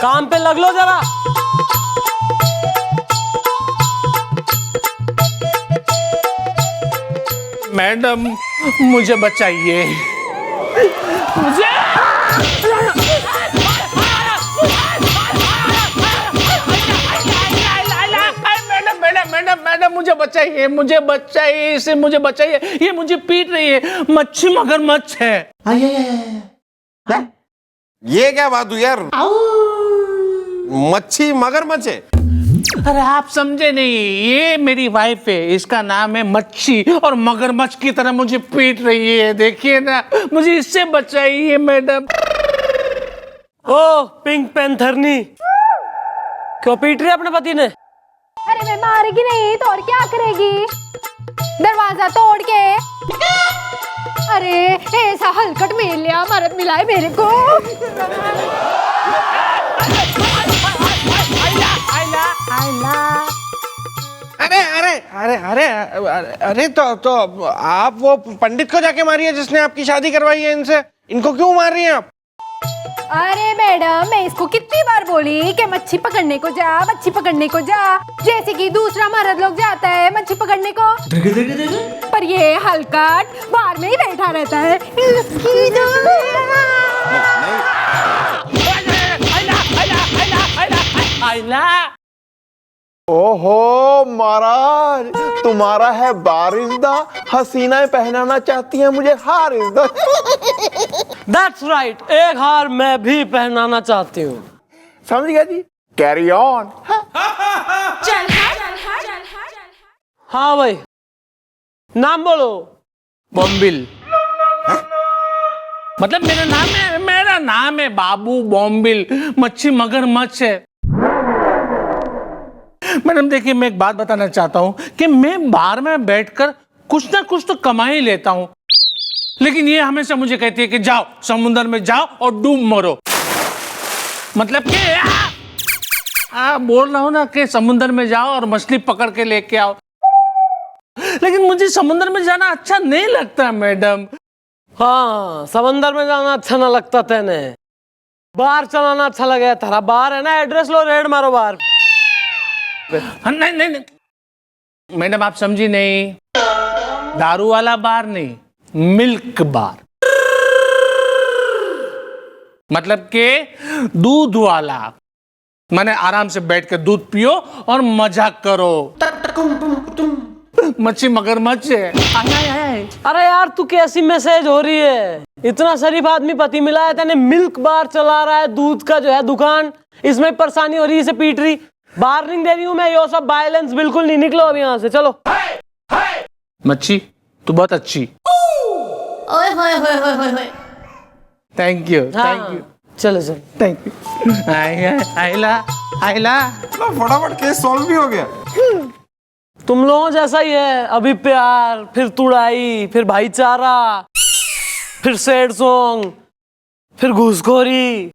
काम पे लग लो जरा। मैडम मुझे बचाइए, मुझे मैडम मुझे बचाइए, मुझे बचाइए, इसे मुझे बचाइए, ये मुझे पीट रही है। मच्छी मगरमच्छ है। ये क्या बात हुई यार? मच्छी मगरमच्छ है? अरे आप समझे नहीं, ये मेरी वाइफ है, इसका नाम है मच्छी, और मगरमच्छ की तरह मुझे पीट रही है। देखिए ना, मुझे इससे बचाइए मैडम। ओ पिंक पैंथरनी, क्यों पीट रही है अपने पति ने? अरे मैं मारेगी नहीं तो और क्या करेगी, दरवाजा तोड़ के। अरे ऐसा हलकट मिल लिया, मरद मिलाए मेरे को। अरे अरे अरे अरे अरे तो आप वो पंडित को जाके मारिए जिसने आपकी शादी करवाई है इनसे। इनको क्यों मार रही हैं आप? अरे मैडम, मैं इसको कितनी बार बोली कि मच्छी पकड़ने को जा, मच्छी पकड़ने को जा, जैसे कि दूसरा मर्द लोग जाता है मच्छी पकड़ने को। पर ये हलकट बाहर में ही बैठा रहता है। ओहो महाराज, तुम्हारा है बारिशदा, हसीनाएं पहनाना चाहती हैं मुझे हारिशदा। That's right, एक हार मैं भी पहनाना चाहती हूँ। समझ गया जी, कैरी ऑन। हाँ भाई, नाम बोलो। बॉम्बिल। मतलब मेरा नाम है बाबू बॉम्बिल। मच्छी मगरमच्छ है। मैडम देखिए, मैं एक बात बताना चाहता हूं कि मैं बार में बैठकर कुछ ना कुछ तो कमा ही लेता हूं, लेकिन ये हमेशा मुझे कहती है कि जाओ समुद्र में जाओ और डूब मरो। मतलब कि बोल रहा हूं ना कि समुद्र में जाओ और मछली पकड़ के लेके आओ, लेकिन मुझे समुद्र में जाना अच्छा नहीं लगता मैडम। हाँ, समंदर में जाना अच्छा ना लगता तेने, बाहर चलाना अच्छा लगे। तारा बाहर है ना, एड्रेस लो, रेड मारो बाहर। नहीं मैडम, आप समझी नहीं, दारू वाला बार नहीं, मिल्क बार। मतलब के दूध वाला। माने आराम से बैठ के दूध पियो और मजा करो। मच्छी मगरमच्छ है। अरे यार, तू कैसी मैसेज हो रही है? इतना शरीफ आदमी पति मिला है, तेने मिल्क बार चला रहा है, दूध का जो है दुकान, इसमें परेशानी हो रही है, इसे पीट रही। वार्निंग दे रही हूँ मैं, ये सब वायलेंस बिल्कुल नहीं। निकलो अब यहाँ से, चलो। मच्छी तू बहुत अच्छी। ओए होए होए होए होए होए। थैंक यू, हाँ, थैंक यू, चलो चलो। Thank you. आइला फटाफट केस सॉल्व भी हो गया। तुम लोगों जैसा ही है, अभी प्यार, फिर तुड़ाई, फिर भाईचारा, फिर सैड सॉन्ग, फिर घूसखोरी,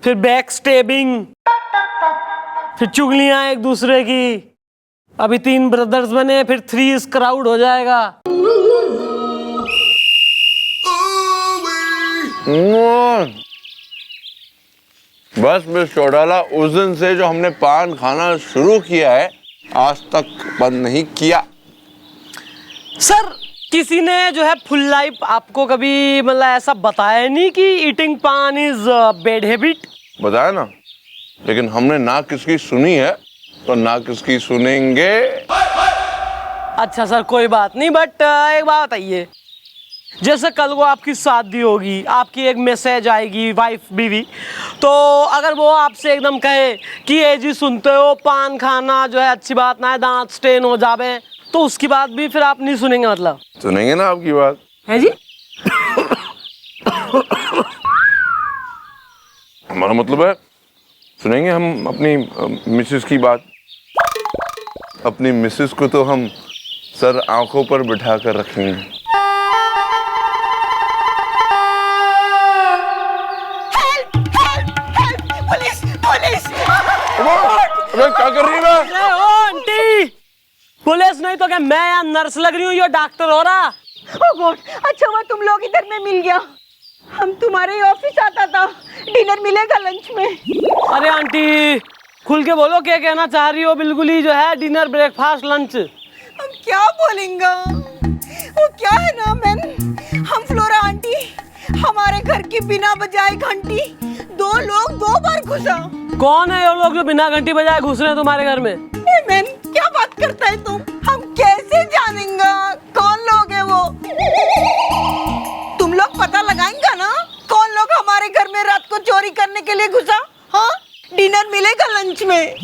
फिर बैक स्टेबिंग, फिर चुगलियां एक दूसरे की। अभी 3 ब्रदर्स बने, फिर 3 क्राउड हो जाएगा। बस मिस चौटाला, उस दिन से जो हमने पान खाना शुरू किया है आज तक बंद नहीं किया। सर, किसी ने जो है फुल लाइफ आपको कभी मतलब ऐसा बताया नहीं कि ईटिंग पान इज बैड हैबिट? बताया ना, लेकिन हमने ना किसकी सुनी है तो ना किसकी सुनेंगे। अच्छा सर, कोई बात नहीं, बट एक बात बताइए, जैसे कल को आपकी शादी होगी, आपकी एक मैसेज आएगी वाइफ बीवी, तो अगर वो आपसे एकदम कहे कि ये जी सुनते हो पान खाना जो है अच्छी बात ना है, दांत स्टेन हो जावे, तो उसकी बात भी फिर आप नहीं सुनेंगे? मतलब सुनेंगे ना आपकी बात। है जी? हमारा मतलब है सुनेंगे हम अपनी मिसेस की बात। अपनी मिसेस को तो हम सर आंखों पर बिठा कर रखेंगे। Police police! अबे क्या कर रही है? मैं अरे ओ आंटी, पुलिस नहीं तो क्या मैं यहाँ नर्स लग रही हूँ, ये डॉक्टर हो रहा। ओह गॉड, अच्छा हुआ तुम लोग इधर में मिल गया। हम तुम्हारे ही ऑफिस आता था, डिनर मिलेगा लंच में। अरे आंटी, खुल के बोलो क्या कहना चाह रही हो। बिल्कुल ही जो है डिनर ब्रेकफास्ट लंच। हम क्या बोलेंगे, वो क्या है ना मैन, हम फ्लोरा आंटी, हमारे घर की बिना बजाए घंटी 2 लोग 2 बार घुसा। कौन है ये लोग जो बिना घंटी बजाए घुस रहे हैं तुम्हारे घर में? मैन क्या बात करता है तुम, हम कैसे जानेंगे कौन लोग है वो? तुम लोग पता लगाएंगे ना कौन लोग हमारे घर में रात को चोरी करने के लिए घुसा। हाँ, डिनर मिलेगा लंच में।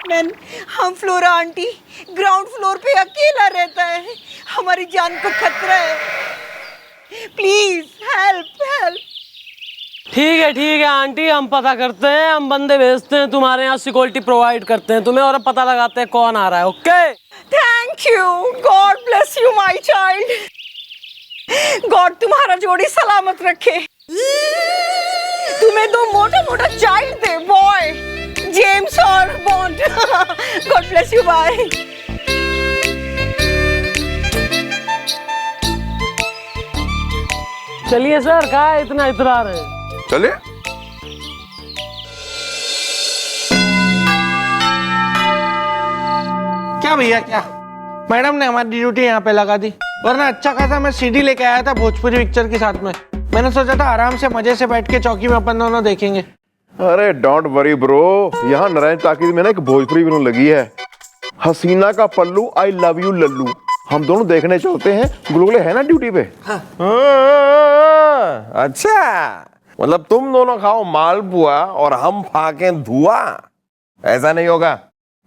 मैन, हम फ्लोरा आंटी ग्राउंड फ्लोर पे अकेला रहता है, हमारी जान को खतरा है, प्लीज हेल्प हेल्प। ठीक है आंटी, हम पता करते हैं, हम बंदे भेजते हैं तुम्हारे यहाँ, सिक्योरिटी प्रोवाइड करते हैं तुम्हें, और पता लगाते हैं कौन आ रहा है। Okay, thank you, God bless you my child. God तुम्हारा जोड़ी सलामत रखे। तुम्हें 2 मोटा मोटा चाइल्ड थे, बॉय जेम्स और Bond. God bless you, bye. चलिए सर, कहा इतना इतरा रहे हैं? चलिए। क्या भैया क्या, मैडम ने हमारी ड्यूटी यहाँ पे लगा दी, वरना अच्छा खासा मैं सीडी लेके आया था भोजपुरी पिक्चर के साथ में। मैंने सोचा था आराम से मजे से बैठ के चौकी में अपन दोनों देखेंगे। अरे डोंट वरी ब्रो, यहाँ नारायण टाकीज में ना एक भोजपुरी फिल्म लगी है, हसीना का पल्लू आई लव यू लल्लू। हम दोनों देखने चलते हैं, गुलगुले है ना ड्यूटी पे। हाँ। अच्छा, मतलब तुम दोनों खाओ मालपुआ और हम फाके धुआं? ऐसा नहीं होगा,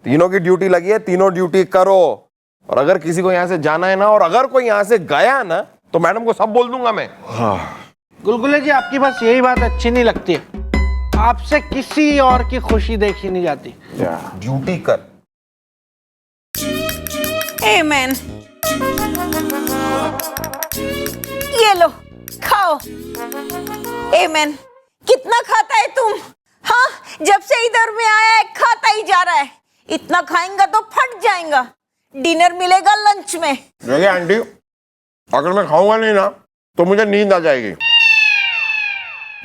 तीनों की ड्यूटी लगी है, तीनों ड्यूटी करो। और अगर किसी को यहाँ से जाना है ना, और अगर कोई यहाँ से गया ना, तो मैडम को सब बोल दूंगा मैं। हाँ। गुलगुले जी, आपकी बस यही बात अच्छी नहीं लगती है, आपसे किसी और की खुशी देखी नहीं जाती। ड्यूटी कर। आमेन। ये लो खाओ। आमेन। कितना खाता है तुम? हाँ, जब से इधर में आया है खाता ही जा रहा है। इतना खाएंगा तो फट जाएगा। डिनर मिलेगा लंच में। देखिए आंटी, अगर मैं खाऊंगा नहीं ना तो मुझे नींद आ जाएगी,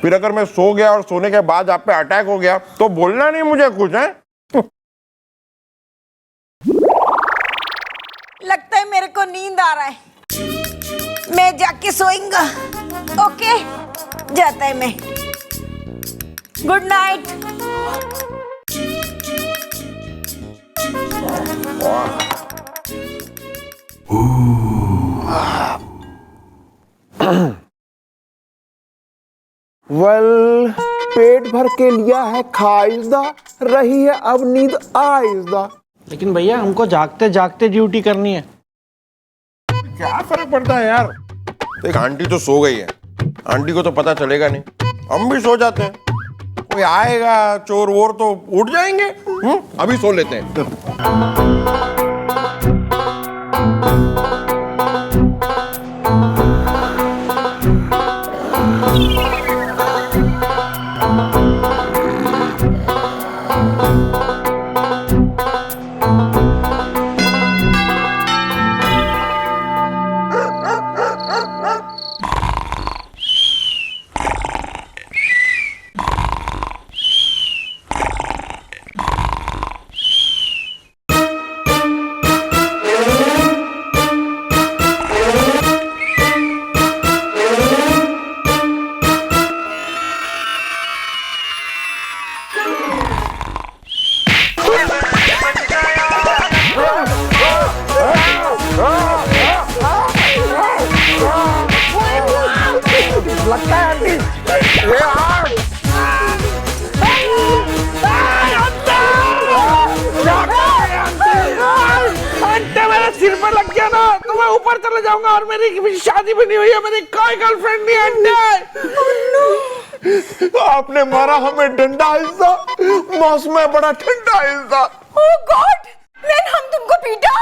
फिर अगर मैं सो गया और सोने के बाद आप पे अटैक हो गया तो बोलना नहीं मुझे कुछ है। लगता है मेरे को नींद आ रहा है, मैं जाके सोऊंगा। ओके, जाता है मैं। Good night. वेल, पेट भर के लिया है खाइजदा, रही है अब नींद आइजदा। लेकिन भैया हमको जागते जागते ड्यूटी करनी है। क्या फर्क पड़ता है यार, एक आंटी तो सो गई है, आंटी को तो पता चलेगा नहीं, हम भी सो जाते हैं, कोई आएगा चोर वोर तो उठ जाएंगे। अभी सो लेते हैं। सिर पर लग गया ना तो मैं ऊपर चला जाऊंगा और मेरी शादी भी नहीं हुई है, मेरी कोई गर्लफ्रेंड नहीं है। आपने मारा हमें डंडा हिस्सा, मौसम में बड़ा ठंडा हिस्सा। ओह गॉड, मैन हम तुमको पीटा?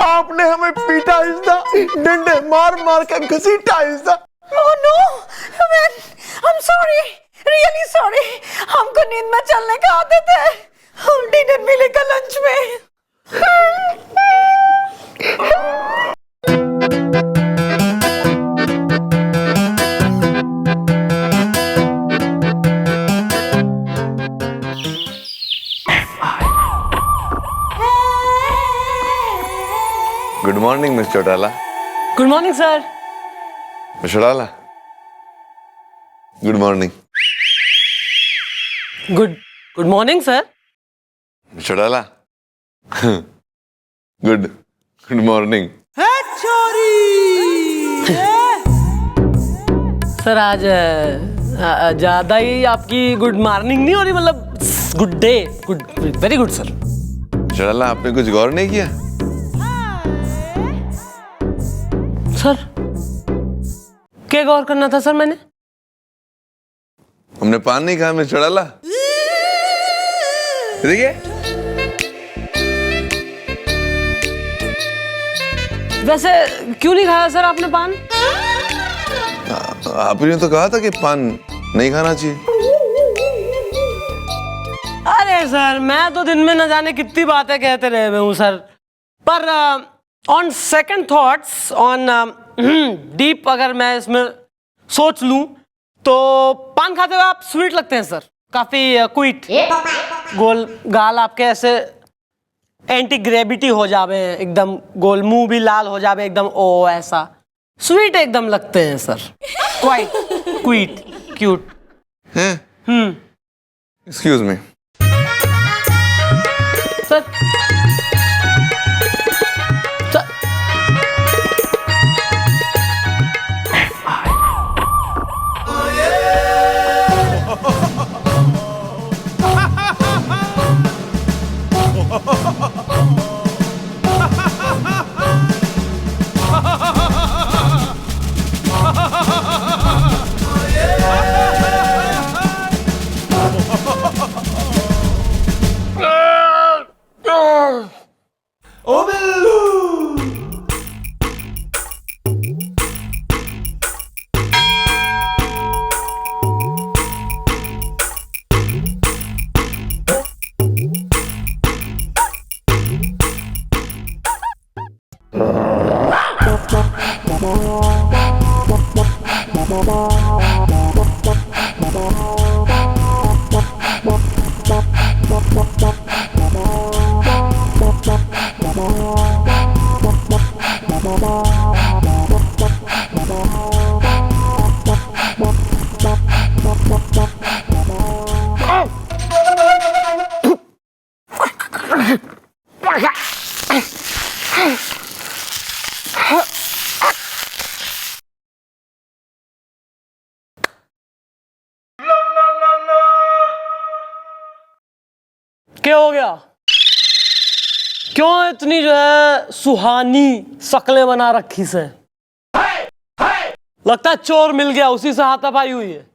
आपने हमें पीटा हिस्सा, डंडे मार मार के घसीटा हिस्सा। Oh no man, I am sorry, really sorry. हमको नींद में चलने का आदत है, हम डिनर मिलेगा लंच में। Good morning miss Chautala. Good morning sir. Miss Chautala, good morning. Good morning sir. Miss Chautala, good morning. Sir आज ज्यादा ही आपकी गुड मॉर्निंग नहीं हो रही, मतलब good day, good, very good sir. Chautala, आपने कुछ गौर नहीं किया? सर क्या गौर करना था सर मैंने? हमने पान नहीं खाया मिस चौटाला। देखिए, वैसे क्यों नहीं खाया सर आपने पान? आपने तो कहा था कि पान नहीं खाना चाहिए। अरे सर मैं तो दिन में न जाने कितनी बातें कहते रहे हुए हूँ सर, पर on second thoughts, on deep अगर मैं इसमें सोच लूं तो पान खाते हुए आप स्वीट लगते हैं सर, काफी क्विट, गोल गाल आपके ऐसे एंटी ग्रेविटी हो जावे हैं, एकदम गोल, मुंह भी लाल हो जावे एकदम, ओ ऐसा स्वीट एकदम लगते हैं सर, क्वाइट क्विट क्यूट हैं? Excuse me. सर क्या हो गया? क्यों इतनी जो है सुहानी शक्लें बना रखी से? लगता है चोर मिल गया, उसी से हाथापाई हुई है।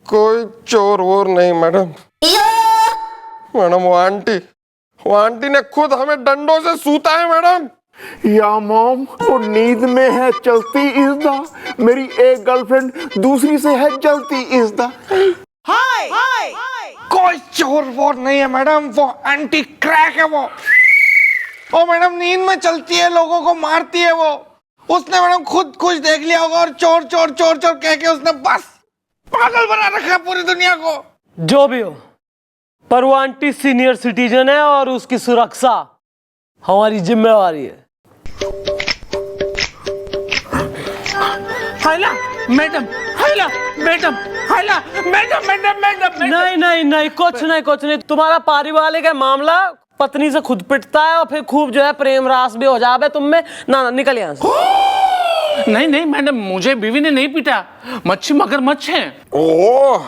कोई चोर वोर नहीं मैडम। मैडम वो आंटी ने खुद हमें डंडों से सूता है मैडम। या मॉम, वो नींद में है चलती इज द, मेरी एक गर्लफ्रेंड दूसरी से है जलती इज द। कोई चोर वोर नहीं है मैडम, वो एंटी क्रैक है वो। ओ मैडम नींद में चलती है, लोगों को मारती है वो। उसने मैडम खुद कुछ देख लिया होगा और चोर चोर चोर चोर कह के उसने बस पागल बना रखा है पूरी दुनिया को। जो भी हो, पर वो आंटी सीनियर सिटीजन है और उसकी सुरक्षा हमारी जिम्मेवारी है। हाइला madam, हाइला madam, हाइला madam, madam madam. नहीं नहीं नहीं, कुछ नहीं। तुम्हारा पारिवारिक है मामला, पत्नी से खुद पिटता है और फिर खूब जो है प्रेम रास भी हो जावे तुम में। ना निकल यहाँ से। नहीं नहीं मैडम, मुझे बीवी ने नहीं पीटा, मच्छी मगरमच्छ है। ओह,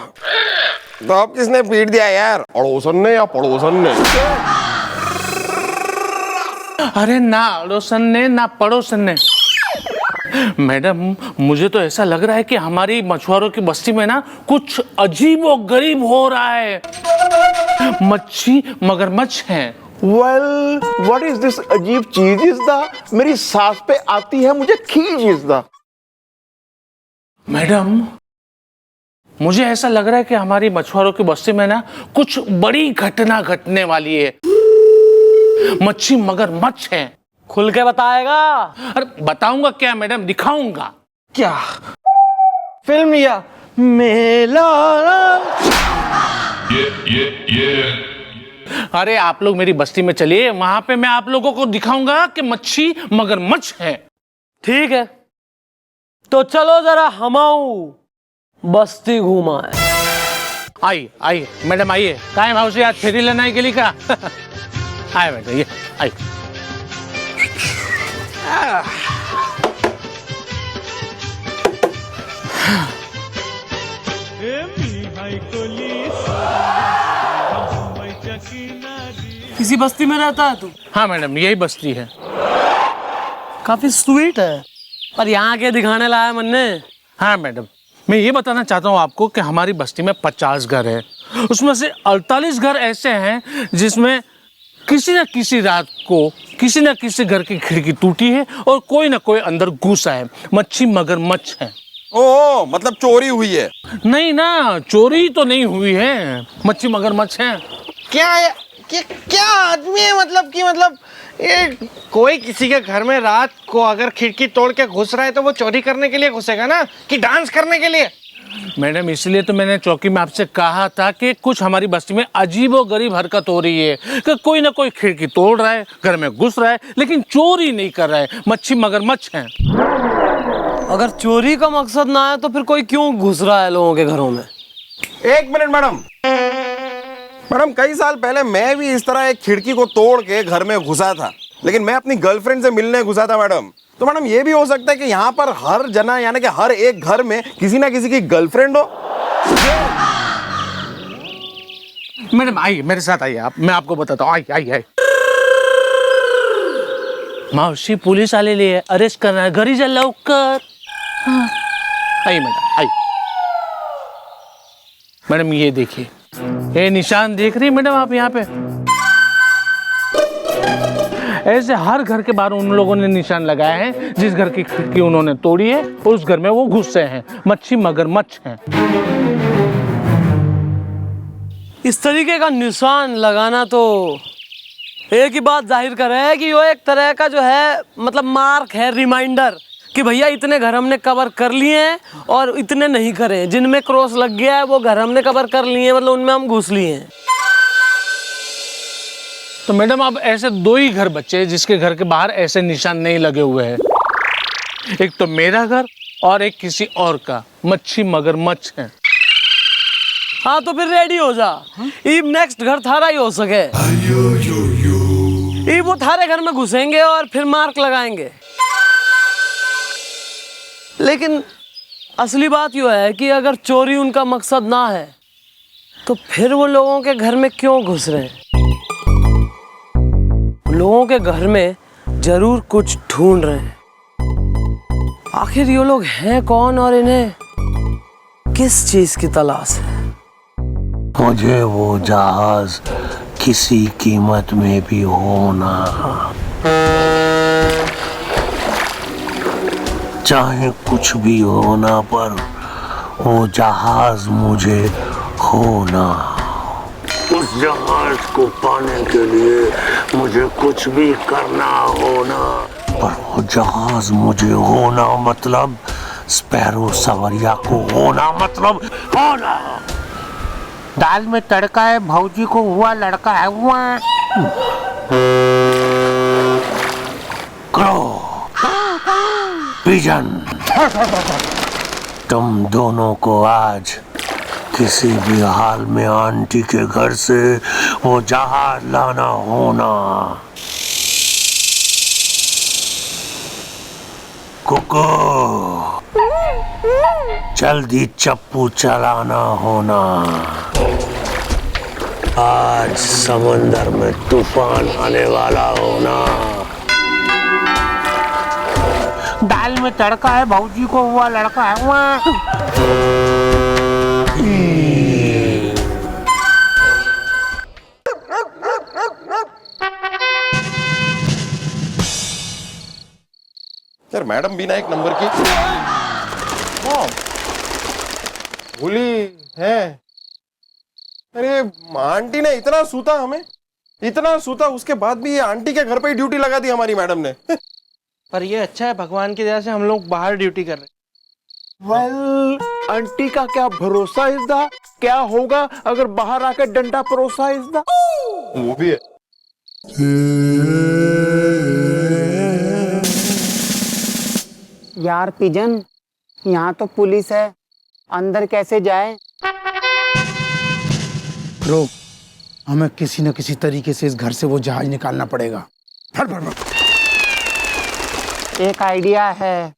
तो अब किसने पीट दिया यार, अड़ोसन ने या पड़ोसन ने? अरे ना अड़ोसन ने ना पड़ोसन ने। मैडम मुझे तो ऐसा लग रहा है कि हमारी मछुआरों की बस्ती में ना कुछ अजीब और गरीब हो रहा है। मच्छी मगरमच्छ हैं। वेल, व्हाट इज दिस अजीब चीज इज द, मेरी सांस पे आती है मुझे खींच इज द। मैडम मुझे ऐसा लग रहा है कि हमारी मछुआरों की बस्ती में ना कुछ बड़ी घटना घटने वाली है। मच्छी मगरमच्छ हैं। खुल के बताएगा? अरे बताऊंगा क्या मैडम, दिखाऊंगा। क्या फिल्म या मेला? अरे आप लोग मेरी बस्ती में चलिए, वहां पे मैं आप लोगों को दिखाऊंगा कि मच्छी मगरमच्छ है। ठीक है, तो चलो जरा हमाऊ बस्ती घुमाए। आइए आइए मैडम आइए। कहाँ है भाव से आज फेरी लेने के लिए का? आए बेटा ये आइए। किसी बस्ती में रहता है तू? हाँ मैडम यही बस्ती है। काफी स्वीट है, पर यहाँ के दिखाने लाया मन ने। हाँ मैडम, मैं ये बताना चाहता हूँ आपको कि हमारी बस्ती में 50 घर है, उसमें से 48 घर ऐसे हैं जिसमें किसी न किसी रात को किसी न किसी घर की खिड़की टूटी है और कोई ना कोई अंदर घुसा है। मच्छी मगरमच्छ है। ओह, मतलब चोरी हुई है? नहीं ना, चोरी तो नहीं हुई है, मच्छी मगरमच्छ है। क्या है? क्या आदमी है? मतलब ये कोई किसी के घर में रात को अगर खिड़की तोड़ के घुस रहा है तो वो चोरी करने के लिए घुसेगा ना, कि डांस करने के लिए? मैडम इसलिए तो मैंने चौकी में आपसे कहा था कि कुछ हमारी बस्ती में अजीबोगरीब हरकत हो रही है कि कोई ना कोई खिड़की तोड़ रहा है, घर में घुस रहा है, लेकिन चोरी नहीं कर रहा है। मच्छी मगरमच्छ हैं। अगर चोरी का मकसद ना है तो फिर कोई क्यों घुस रहा है लोगों के घरों में? एक मिनट मैडम, कई साल पहले मैं भी इस तरह एक खिड़की को तोड़ के घर में घुसा था, लेकिन मैं अपनी गर्लफ्रेंड से मिलने घुसा था मैडम। तो मैडम ये भी हो सकता है कि यहाँ पर हर जना यानी कि हर एक घर में किसी ना किसी की गर्लफ्रेंड हो। मैडम आइए मेरे साथ आइए, मैं आपको बताता हूँ। आइए आइए। मौसी पुलिस वाले लिए अरेस्ट करना है, घरी चल लवकर। आइए मैडम आइए। मैडम ये देखिए, ये निशान देख रही मैडम आप यहाँ पे? ऐसे हर घर के बाहर उन लोगों ने निशान लगाए हैं जिस घर की खिड़की उन्होंने तोड़ी है और उस घर में वो घुसे हैं। मच्छी मगरमच्छ हैं। इस तरीके का निशान लगाना तो एक ही बात जाहिर कर रहा है कि वो एक तरह का जो है मतलब मार्क है, रिमाइंडर कि भैया इतने घर हमने कवर कर लिए हैं और इतने नहीं करे। जिनमें क्रॉस लग गया है वो घर हमने कवर कर लिए हैं, मतलब उनमें हम घुस लिए हैं। तो मैडम अब ऐसे 2 ही घर बचे जिसके घर के बाहर ऐसे निशान नहीं लगे हुए हैं। एक तो मेरा घर और एक किसी और का। मच्छी मगरमच्छ है। हाँ तो फिर रेडी हो जा, इब नेक्स्ट घर थारा ही हो सके। इब वो थारे घर में घुसेंगे और फिर मार्क लगाएंगे। लेकिन असली बात यह है कि अगर चोरी उनका मकसद ना है तो फिर वो लोगों के घर में क्यों घुस रहे हैं? लोगों के घर में जरूर कुछ ढूंढ रहे हैं। आखिर ये लोग हैं कौन और इन्हें किस चीज की तलाश है? मुझे वो जहाज किसी कीमत में भी होना, चाहे कुछ भी होना, पर वो जहाज मुझे होना। उस जहाज को पाने के लिए मुझे कुछ भी करना होना, पर वो जहाज मुझे होना मतलब स्पैरो सवरिया को होना मतलब होना। दाल में तड़का है, भौजी को हुआ लड़का है। हुआ क्रो पिजन, तुम दोनों को आज किसी भी हाल में आंटी के घर से वो जहाज लाना होना। कुको, जल्दी चप्पू चलाना होना। आज समंदर में तूफान आने वाला होना। दाल में तड़का है, भौजी को हुआ लड़का है। यार मैडम भी ना एक नंबर की भूली है। अरे आंटी ने इतना सूता, हमें इतना सूता, उसके बाद भी ये आंटी के घर पे ही ड्यूटी लगा दी हमारी मैडम ने। पर ये अच्छा है, भगवान की दया से हम लोग बाहर ड्यूटी कर रहे हैं। वेल, आंटी का क्या भरोसा इसदा, क्या होगा अगर बाहर आकर डंडा परोसा इसदा। वो भी है। यार पिजन, यहाँ तो पुलिस है, अंदर कैसे जाए? ब्रो, हमें किसी न किसी तरीके से इस घर से वो जहाज निकालना पड़ेगा। फट फट फट। एक आइडिया है।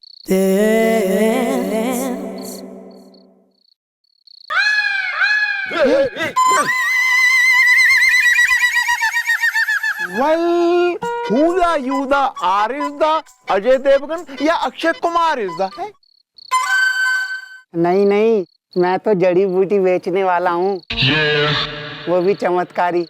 वेल, हुदा यूदा are is the Ajay Devgn या अक्षय कुमार इज द। नहीं नहीं, मैं तो जड़ी बूटी बेचने वाला हूँ, वो भी चमत्कारी।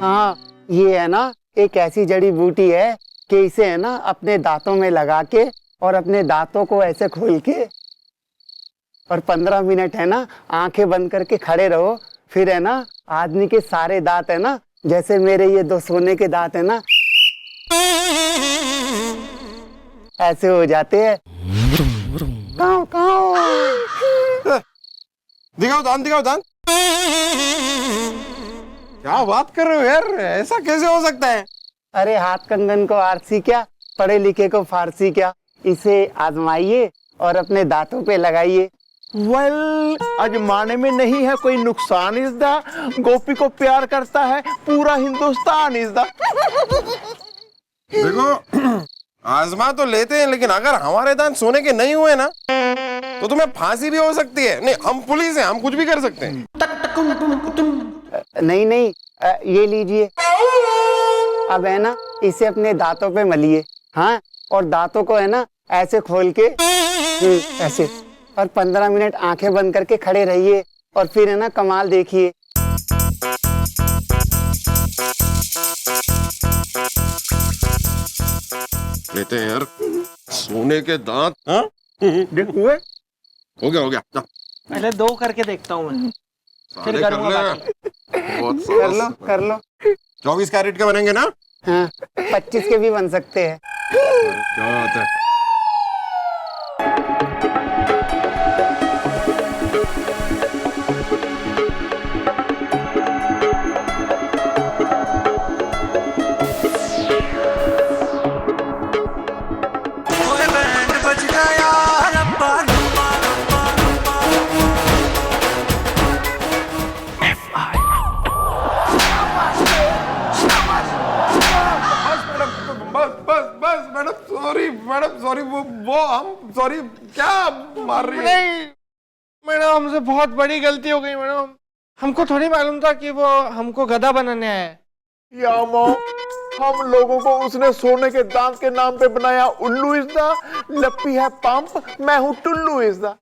हाँ, ये है ना एक ऐसी जड़ी बूटी है कि इसे है ना अपने दांतों में लगा के और अपने दांतों को ऐसे खोल के और 15 मिनट है ना आंखें बंद करके खड़े रहो। फिर है ना आदमी के सारे दांत है ना, जैसे मेरे ये 2 सोने के दांत है ना, ऐसे हो जाते हैं। काऊ काऊ। दिखाओ दांत, दिखाओ दांत। क्या बात कर रहे हो यार, ऐसा कैसे हो सकता है? अरे हाथ कंगन को आरसी क्या, पढ़े लिखे को फारसी क्या। इसे आजमाइए और अपने दांतों पे लगाइए। वेल, अजमाने में नहीं है कोई नुकसान इस दा। गोपी को प्यार करता है पूरा हिंदुस्तान इस दा। देखो, आजमा तो लेते हैं, लेकिन अगर हमारे दांत सोने के नहीं हुए ना तो तुम्हें फांसी भी हो सकती है। नहीं, हम पुलिस हैं, हम कुछ भी कर सकते हैं। नहीं नहीं, ये लीजिए। अब है ना इसे अपने दांतों पे मलिए। हाँ, और दांतों को है ना ऐसे खोल के ऐसे, और 15 मिनट आंखें बंद करके खड़े रहिए और फिर है ना कमाल देखिए। लेते हैं यार सोने के दांत। हाँ, हुए? हो गया, हो गया। पहले 2 करके देखता हूँ मैं, फिर करूँगा बाकी। बहुत कर लो कर लो। 24 कैरेट के बनेंगे ना? हाँ, 25 के भी बन सकते हैं। क्या बात है। मैडम सॉरी, वो हम सॉरी। क्या मार रही है? नहीं मैडम, हमसे बहुत बड़ी गलती हो गई मैडम। हमको थोड़ी मालूम था कि वो हमको गधा बनाने आया है। या मॉम, हम लोगों को उसने सोने के दांत के नाम पे बनाया उल्लू इस दा। लप्पी है पंप, मैं हूँ टुल्लू इस दा।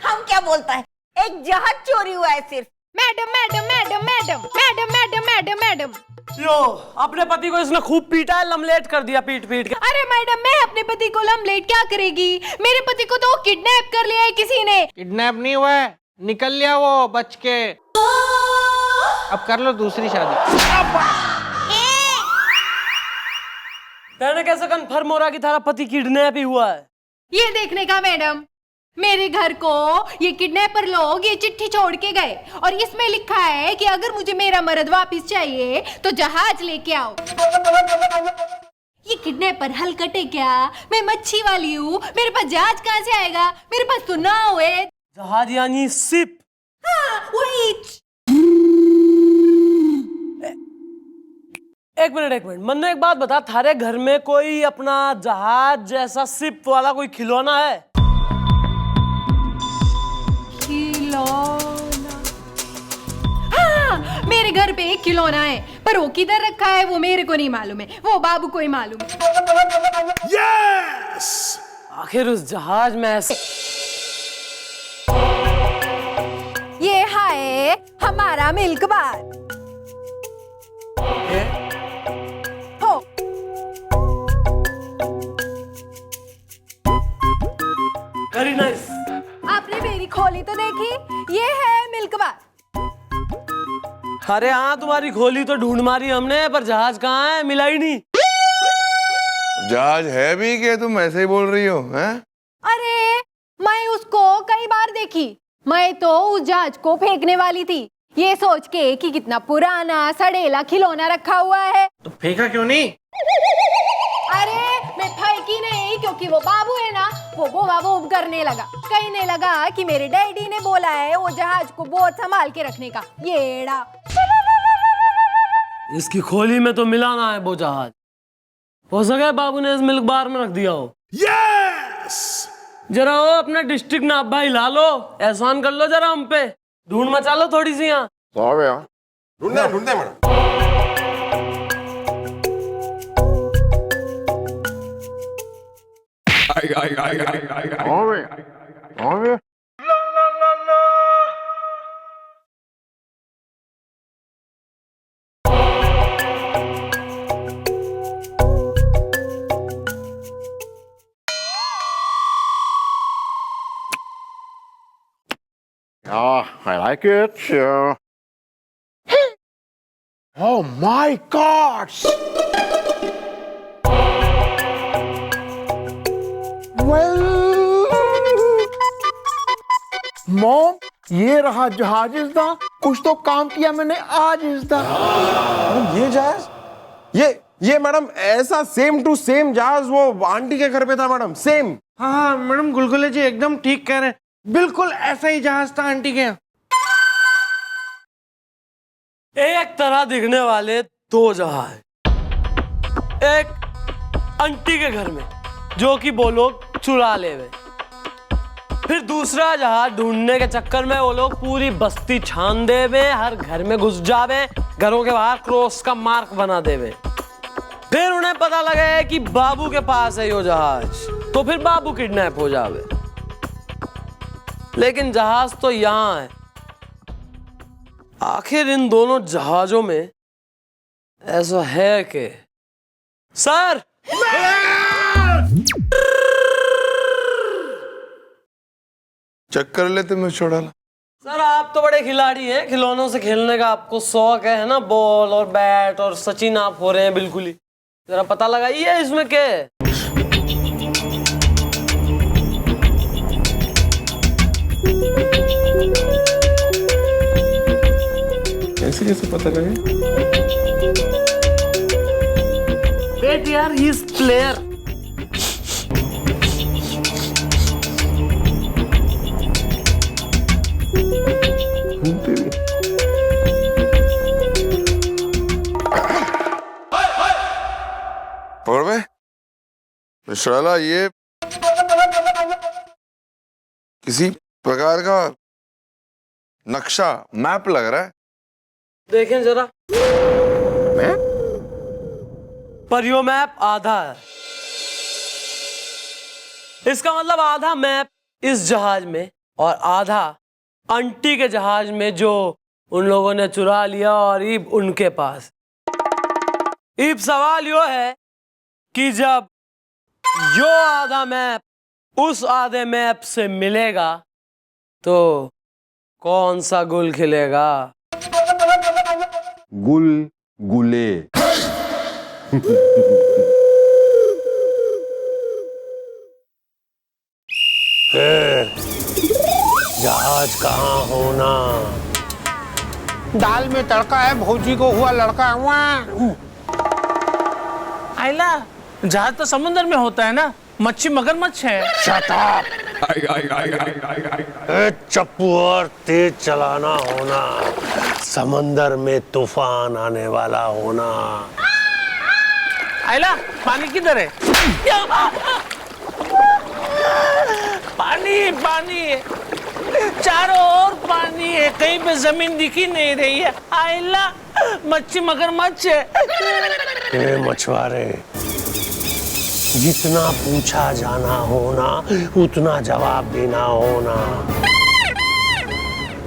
हम क्या बोलता है, एक जहाज चोरी हुआ है सिर्फ। Madam madam madam madam madam madam madam madam. Yo, अपने पति को इसने खूब पीटा है, लमलेट कर दिया पीट पीट के। अरे मैडम, मैं अपने पति को लमलेट क्या करेगी? मेरे पति को तो किडनैप कर लिया है किसी ने। किडनैप नहीं हुआ है, निकल लिया वो बच के। अब कर लो दूसरी शादी। तेने कैसे कंफर्म हो रहा कि तेरा पति किडनैप ही हुआ है? ये देखने का मैडम, मेरे घर को ये किडनैपर लोग ये चिट्ठी छोड़ के गए और इसमें लिखा है कि अगर मुझे मेरा मर्द वापस चाहिए तो जहाज लेके आओ। ये किडनैपर हलकटे क्या? मैं मच्छी वाली हूँ, मेरे पास जहाज कहाँ से आएगा? मेरे पास तो नाव है। जहाज यानी शिप। हाँ, वही। एक मिनट, मन्नू एक बात बता, थारे घर में कोई अपना जहाज जैसा शिप वाला कोई खिलौना है? खिलौना? हाँ, मेरे घर पे एक खिलौना है, पर वो किधर रखा है वो मेरे को नहीं मालूम है, वो बाबू को ही मालूम है। यस! आखिर उस जहाज में ऐसे ये है हमारा मिल्क बार। हो। Very nice. आपने मेरी खोली तो देखी? ये है मिल्क बार। अरे हाँ, तुम्हारी खोली तो ढूंढ मारी हमने, पर जहाज कहाँ है? मिला ही नहीं। जहाज है भी क्या? तुम ऐसे ही बोल रही हो हैं? अरे मैं उसको कई बार देखी, मैं तो उस जहाज को फेंकने वाली थी, ये सोच के कि कितना पुराना सड़ेला खिलौना रखा हुआ है। तो फेंका क्यों नहीं? अरे मैं फेंकी नहीं, क्योंकि वो बाबू है ना, वो बोबा बोब करने लगा, कहने लगा कि मेरे डैडी ने बोला है वो जहाज को बहुत संभाल के रखने का। येड़ा। इसकी खोली में तो मिला ना है वो जहाज। हो सके बाबू ने इस मिल्क बार में रख दिया हो। यस! जरा वो अपना डिस्ट्रिक्ट नाप भाई ला लो, एहसान कर लो जरा हम पे, ढूंढ मचा लो थोड़ी सी यहाँ। ढूंढते madam. I like it. Oh my God! Well, Mom, ये रहा जहाज इसदा। कुछ तो काम किया मैंने आज इसदा। ये जहाज, ये मैडम ऐसा सेम टू सेम जहाज वो आंटी के घर पे था मैडम, सेम। हाँ मैडम, गुलगुले जी एकदम ठीक कह रहे हैं, बिल्कुल ऐसा ही जहाज था आंटी के यहाँ। एक तरह दिखने वाले दो जहाज, एक आंटी के घर में जो कि वो लोग चुरा ले गए, फिर दूसरा जहाज ढूंढने के चक्कर में वो लोग पूरी बस्ती छान देवे, हर घर में घुस जावे, घरों के बाहर क्रॉस का मार्क बना देवे। फिर उन्हें पता लगे कि बाबू के पास है यो जहाज, तो फिर बाबू किडनैप हो जावे। लेकिन जहाज तो यहां है। आखिर इन दोनों जहाजों में ऐसा है कि सर, चेक कर लेते, मैं छोड़ा ला। सर आप तो बड़े खिलाड़ी हैं, खिलौनों से खेलने का आपको शौक है ना, बॉल और बैट और सचिन आप हो रहे हैं बिल्कुल ही। जरा पता लगाइए इसमें क्या है। कैसे पता लगे? वेट यार, ही इज प्लेयर। पकड़ में मिश्राला, ये किसी प्रकार का नक्शा, मैप लग रहा है। देखें जरा। पर यो मैप आधा है। इसका मतलब आधा मैप इस जहाज में और आधा आंटी के जहाज में जो उन लोगों ने चुरा लिया और इब उनके पास। इब सवाल यो है कि जब यो आधा मैप उस आधे मैप से मिलेगा तो कौन सा गुल खिलेगा? गुल गुले। जहाज कहाँ होना? दाल में तड़का है, भौजी को हुआ लड़का। आइला, जहाज तो समुद्र में होता है ना, मच्छी मगरमच्छ है। Shut up! चप्पू और तेज चलाना होना, समंदर में तूफान आने वाला होना। आइला, पानी किधर है? पानी पानी, चारों ओर पानी है, कहीं पे जमीन दिखी नहीं रही है। आइला, मच्छी मगरमच्छ है। मछुआरे, जितना पूछा जाना होना उतना जवाब देना होना।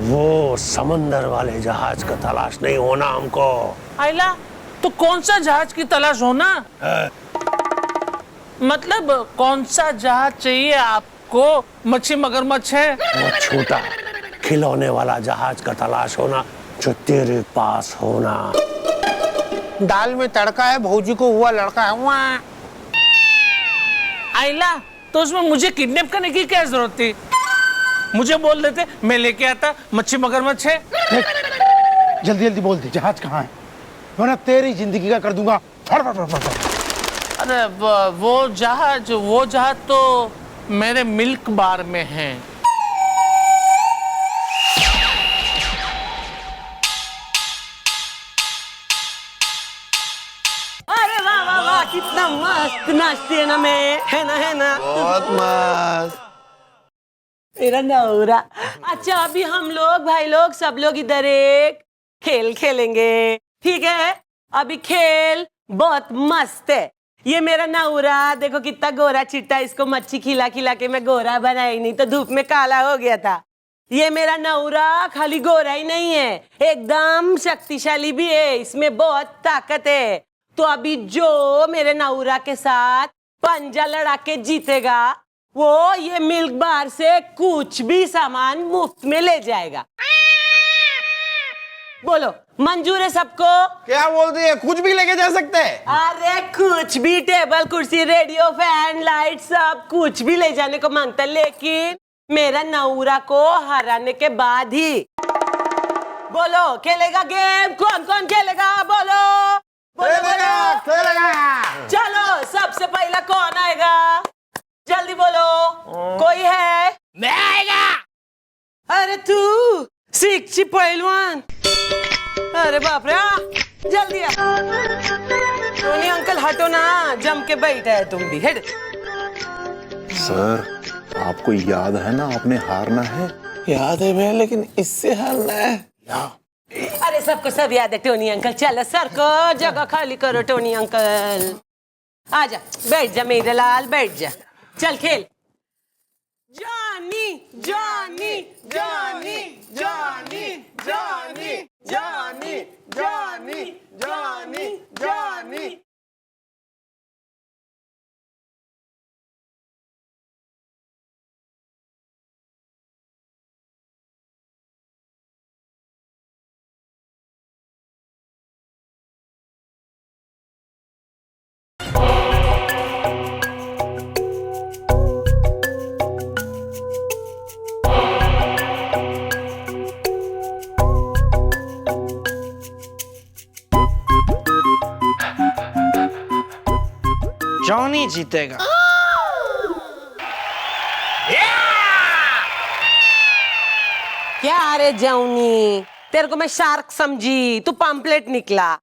वो समंदर वाले जहाज का तलाश नहीं होना हमको। आइला, तो कौन सा जहाज की तलाश होना? मतलब कौन सा जहाज चाहिए आपको? मच्छी मगरमच्छ है? वो छोटा खिलौने वाला जहाज का तलाश होना जो तेरे पास होना। दाल में तड़का है, भौजी को हुआ लड़का है। आइला, तो उसमें मुझे किडनैप करने की क्या जरूरत थी? मुझे बोल देते, मैं लेके आता। मच्छी मगरमच्छ है। जल्दी जल्दी बोल दे, जहाज कहाँ है, वरना तेरी जिंदगी का कर दूंगा। फड़ फड़ फड़ फड़। अरे वो जहाज तो मेरे मिल्क बार में है। अरे वाह वाह वाह, कितना मस्त नाचती है ना मैं, है ना? बहुत मस्त। मेरा नौरा। अच्छा, अभी हम लोग भाई लोग सब लोग इधर एक खेल खेलेंगे, ठीक है? अभी खेल बहुत मस्त है। ये मेरा नौरा देखो कितना गोरा चिट्टा, इसको मच्छी खिला खिला के मैं गोरा बनाई, नहीं तो धूप में काला हो गया था। ये मेरा नौरा खाली गोरा ही नहीं है, एकदम शक्तिशाली भी है, इसमें बहुत ताकत है। तो अभी जो मेरे नौरा के साथ पंजा लड़ा के जीतेगा वो ये मिल्क बार से कुछ भी सामान मुफ्त में ले जाएगा। बोलो, मंजूर है सबको? क्या बोल रही है? कुछ भी लेके जा सकते हैं? अरे कुछ भी, टेबल कुर्सी रेडियो फैन लाइट सब कुछ भी ले जाने को मांगता, लेकिन मेरा नौरा को हराने के बाद ही। बोलो, खेलेगा गेम? कौन कौन खेलेगा? बोलो खेलेगा। चलो, सबसे पहला कौन आएगा? जल्दी बोलो। कोई है? मैं आएगा। अरे तू शिक्षी पहलवान, अरे बाप रे, जल्दी आ। टोनी अंकल हटो ना, जम के बैठा है तुम भी। हेड सर, आपको याद है ना, आपने हारना है। याद है मैं, लेकिन इससे हारना है। अरे सबको सब याद है टोनी अंकल। चलो सर को जगह खाली करो। टोनी अंकल आजा, बैठ जा मेरे लाल, बैठ जा। चल खेल। Johnny Johnny Johnny Johnny Johnny Johnny Johnny Johnny Johnny. Johnny जीतेगा। क्या रे जॉनी, तेरे को मैं शार्क समझी, तू पंपलेट निकला।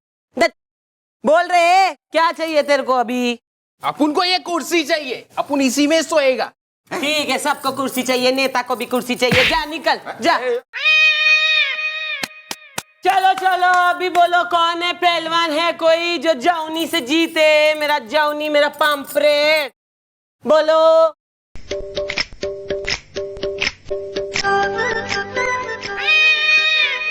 बोल रहे क्या चाहिए तेरे को? अभी अपन को ये कुर्सी चाहिए, अपन इसी में सोएगा। ठीक है, सबको कुर्सी चाहिए, नेता को भी कुर्सी चाहिए। जा निकल जा। चलो चलो, अभी बोलो कौन है पहलवान है कोई जो जॉनी से जीते? मेरा जॉनी, मेरा पंपलेट, बोलो।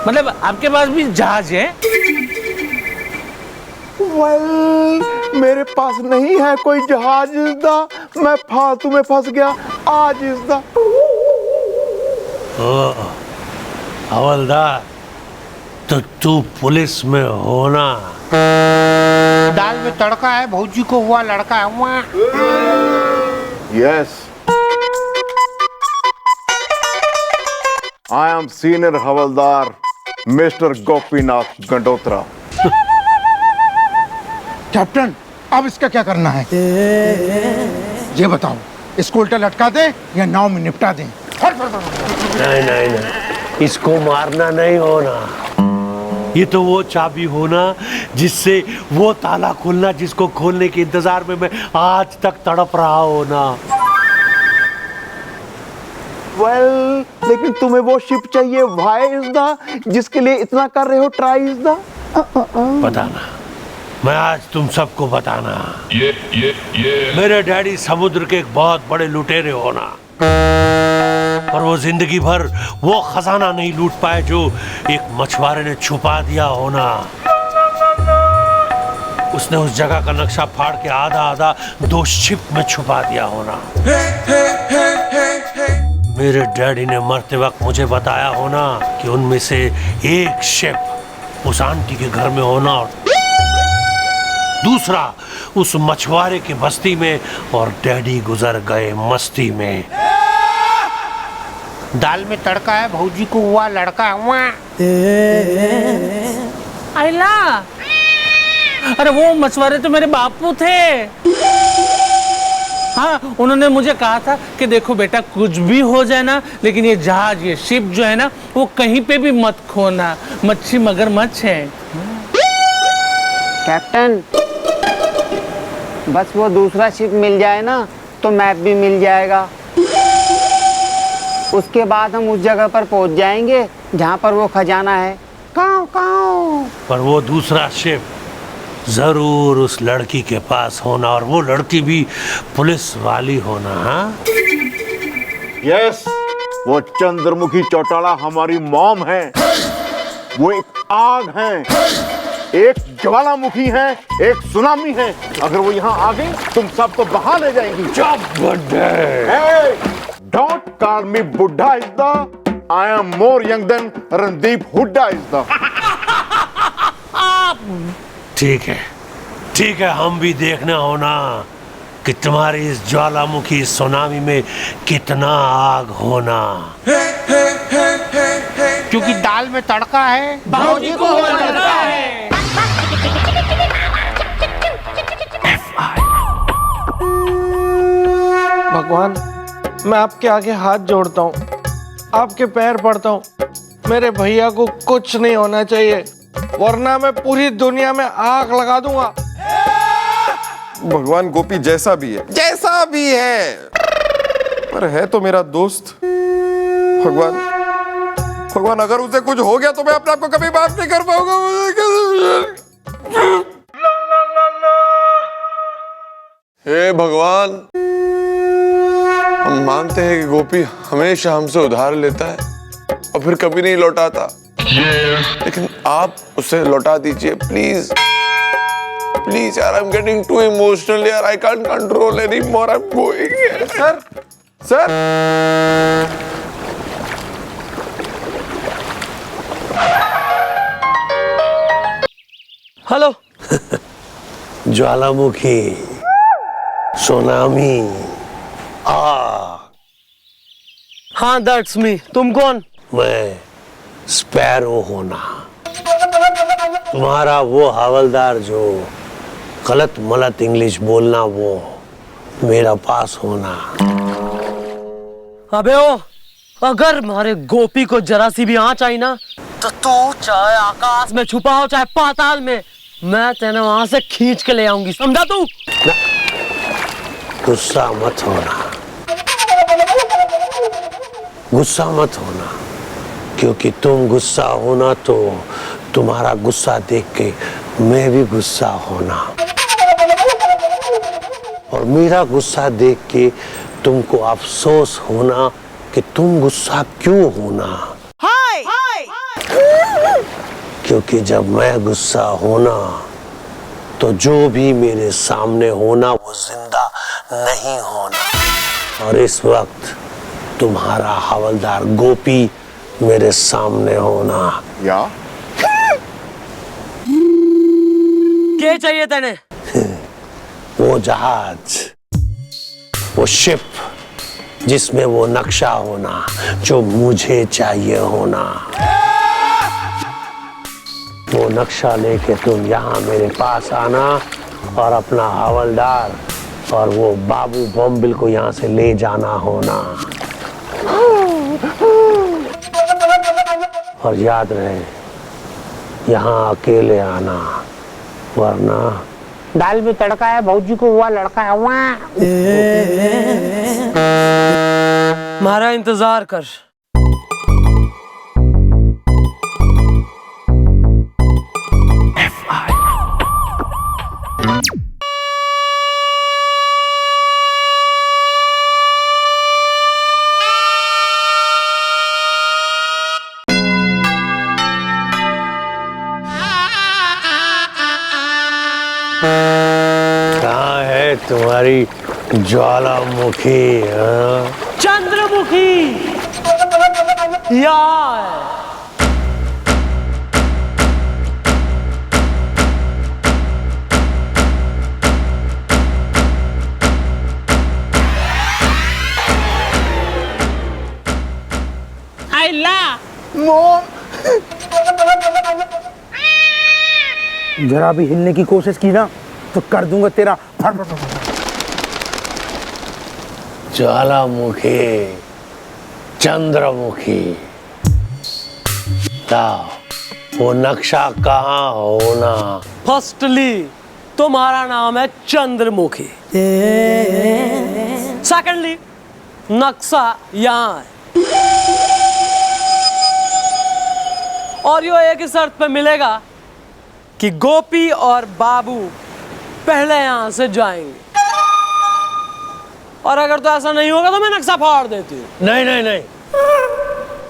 मतलब आपके पास भी जहाज है? वेल मेरे पास नहीं है कोई जहाज इसदा, मैं फालतू में फंस गया आज इसदा। हवलदार, तो तू पुलिस में होना। दाल में तड़का है, भौजी को हुआ लड़का है। वहाँ yes, I am senior havildar mister Gopinath Gandotra. Captain, अब इसका क्या करना है? ये बताओ, इसको उल्टा लटका दे या नाव में निपटा दें? नहीं नहीं नहीं, इसको मारना नहीं होना। ये तो वो चाबी होना जिससे वो ताला खुलना जिसको खोलने के इंतजार में मैं आज तक तड़प रहा होना। वेल लेकिन तुम्हें वो शिप चाहिए वाई इसदा जिसके लिए इतना कर रहे हो ट्राई इसदा। बताना, मैं आज तुम सबको बताना। मेरे डैडी समुद्र के एक बहुत बड़े लुटेरे होना, और वो जिंदगी भर वो खजाना नहीं लूट पाए जो एक मछुआरे ने छुपा दिया होना। उसने उस जगह का नक्शा फाड़ के आधा आधा 2 शिप में छुपा दिया होना। मेरे डैडी ने मरते वक्त मुझे बताया होना कि उनमें से एक शिप उस आंटी के घर में होना और दूसरा उस मछुआरे की बस्ती में, और डैडी गुजर गए मस्ती में। दाल में तड़का है, भौजी को हुआ लड़का है। वहाँ आइला, अरे वो मछुआरे तो मेरे बापू थे। हाँ, उन्होंने मुझे कहा था कि देखो बेटा, कुछ भी हो जाए ना, लेकिन ये जहाज, ये शिप जो है ना, वो कहीं पे भी मत खोना। मच्छी मगरमच्छ है। कैप्टन, बस वो दूसरा शिप मिल जाए ना तो मैप भी मिल जाएगा। उसके बाद हम उस जगह पर पहुंच जाएंगे जहाँ पर वो खजाना है। काऊ काऊ। पर वो दूसरा शिप जरूर उस लड़की के पास होना, और वो लड़की भी पुलिस वाली होना। हाँ, यस, वो चंद्रमुखी चौटाला हमारी मॉम है। वो एक आग है, एक ज्वालामुखी है, एक सुनामी है। अगर वो यहाँ आ गई तुम सबको बहा ले जाएंगी। डोंट कॉल मी बुड्ढा इज़दा, I am more young than Randeep Hooda इज़दा। ठीक है, ठीक है, हम भी देखना होना कि तुम्हारी इस ज्वालामुखी सुनामी में कितना आग होना। क्योंकि दाल में तड़का है, भौजी को हुआ लड़का है। भगवान, मैं आपके आगे हाथ जोड़ता हूँ, आपके पैर पड़ता हूँ, मेरे भैया को कुछ नहीं होना चाहिए, वरना मैं पूरी दुनिया में आग लगा दूंगा। भगवान, गोपी जैसा भी है पर है तो मेरा दोस्त। भगवान, अगर उसे कुछ हो गया तो मैं अपने आप को कभी माफ नहीं कर पाऊंगा। हे भगवान, हम मानते हैं कि गोपी हमेशा हमसे उधार लेता है और फिर कभी नहीं लौटाता, लेकिन आप उसे लौटा दीजिए प्लीज। प्लीज यार, I am getting too emotional यार, I can't control any more, I am going. Sir hello. ज्वालामुखी, सुनामी, आग। हाँ, दैट्स मी। तुम कौन? मैं स्पैरो होना, तुम्हारा वो हवलदार जो गलत मलत इंग्लिश बोलना, वो मेरा पास होना। अबे ओ, अगर हमारे गोपी को जरा सी भी आँच आई ना, तो तू चाहे आकाश में छुपा हो चाहे पाताल में, मैं तेने वहां से खींच के ले आऊंगी, समझा तू? गुस्सा मत होना, गुस्सा मत होना, क्योंकि तुम गुस्सा होना तो तुम्हारा गुस्सा देख के मैं भी गुस्सा होना, और मेरा गुस्सा देख के तुमको अफसोस होना कि तुम गुस्सा क्यों होना। हाय क्योंकि जब मैं गुस्सा होना तो जो भी मेरे सामने होना वो जिंदा नहीं होना। और इस वक्त तुम्हारा हवलदार गोपी मेरे सामने होना। या क्या चाहिए तेने? वो जहाज, वो शिप जिसमें वो नक्शा होना जो मुझे चाहिए होना। वो नक्शा लेके तुम यहाँ मेरे पास आना और अपना हवलदार और वो बाबू बॉम्बिल को यहाँ से ले जाना होना। और याद रहे, यहाँ अकेले आना, वरना दाल में तड़का है, भौजी को हुआ लड़का है। हमारा इंतजार कर। कहाँ है तुम्हारी ज्वालामुखी? चंद्रमुखी यहाँ है। जरा भी हिलने की कोशिश की ना तो कर दूंगा तेरा। ज्वालामुखी, चंद्रमुखी, वो नक्शा कहाँ होना? फर्स्टली तुम्हारा नाम है चंद्रमुखी। सेकंडली नक्शा यहाँ है। और यो एक ही शर्त पे मिलेगा कि गोपी और बाबू पहले यहाँ से जाएंगे। और अगर तो ऐसा नहीं होगा तो मैं नक्शा फाड़ देती हूँ। नहीं नहीं नहीं,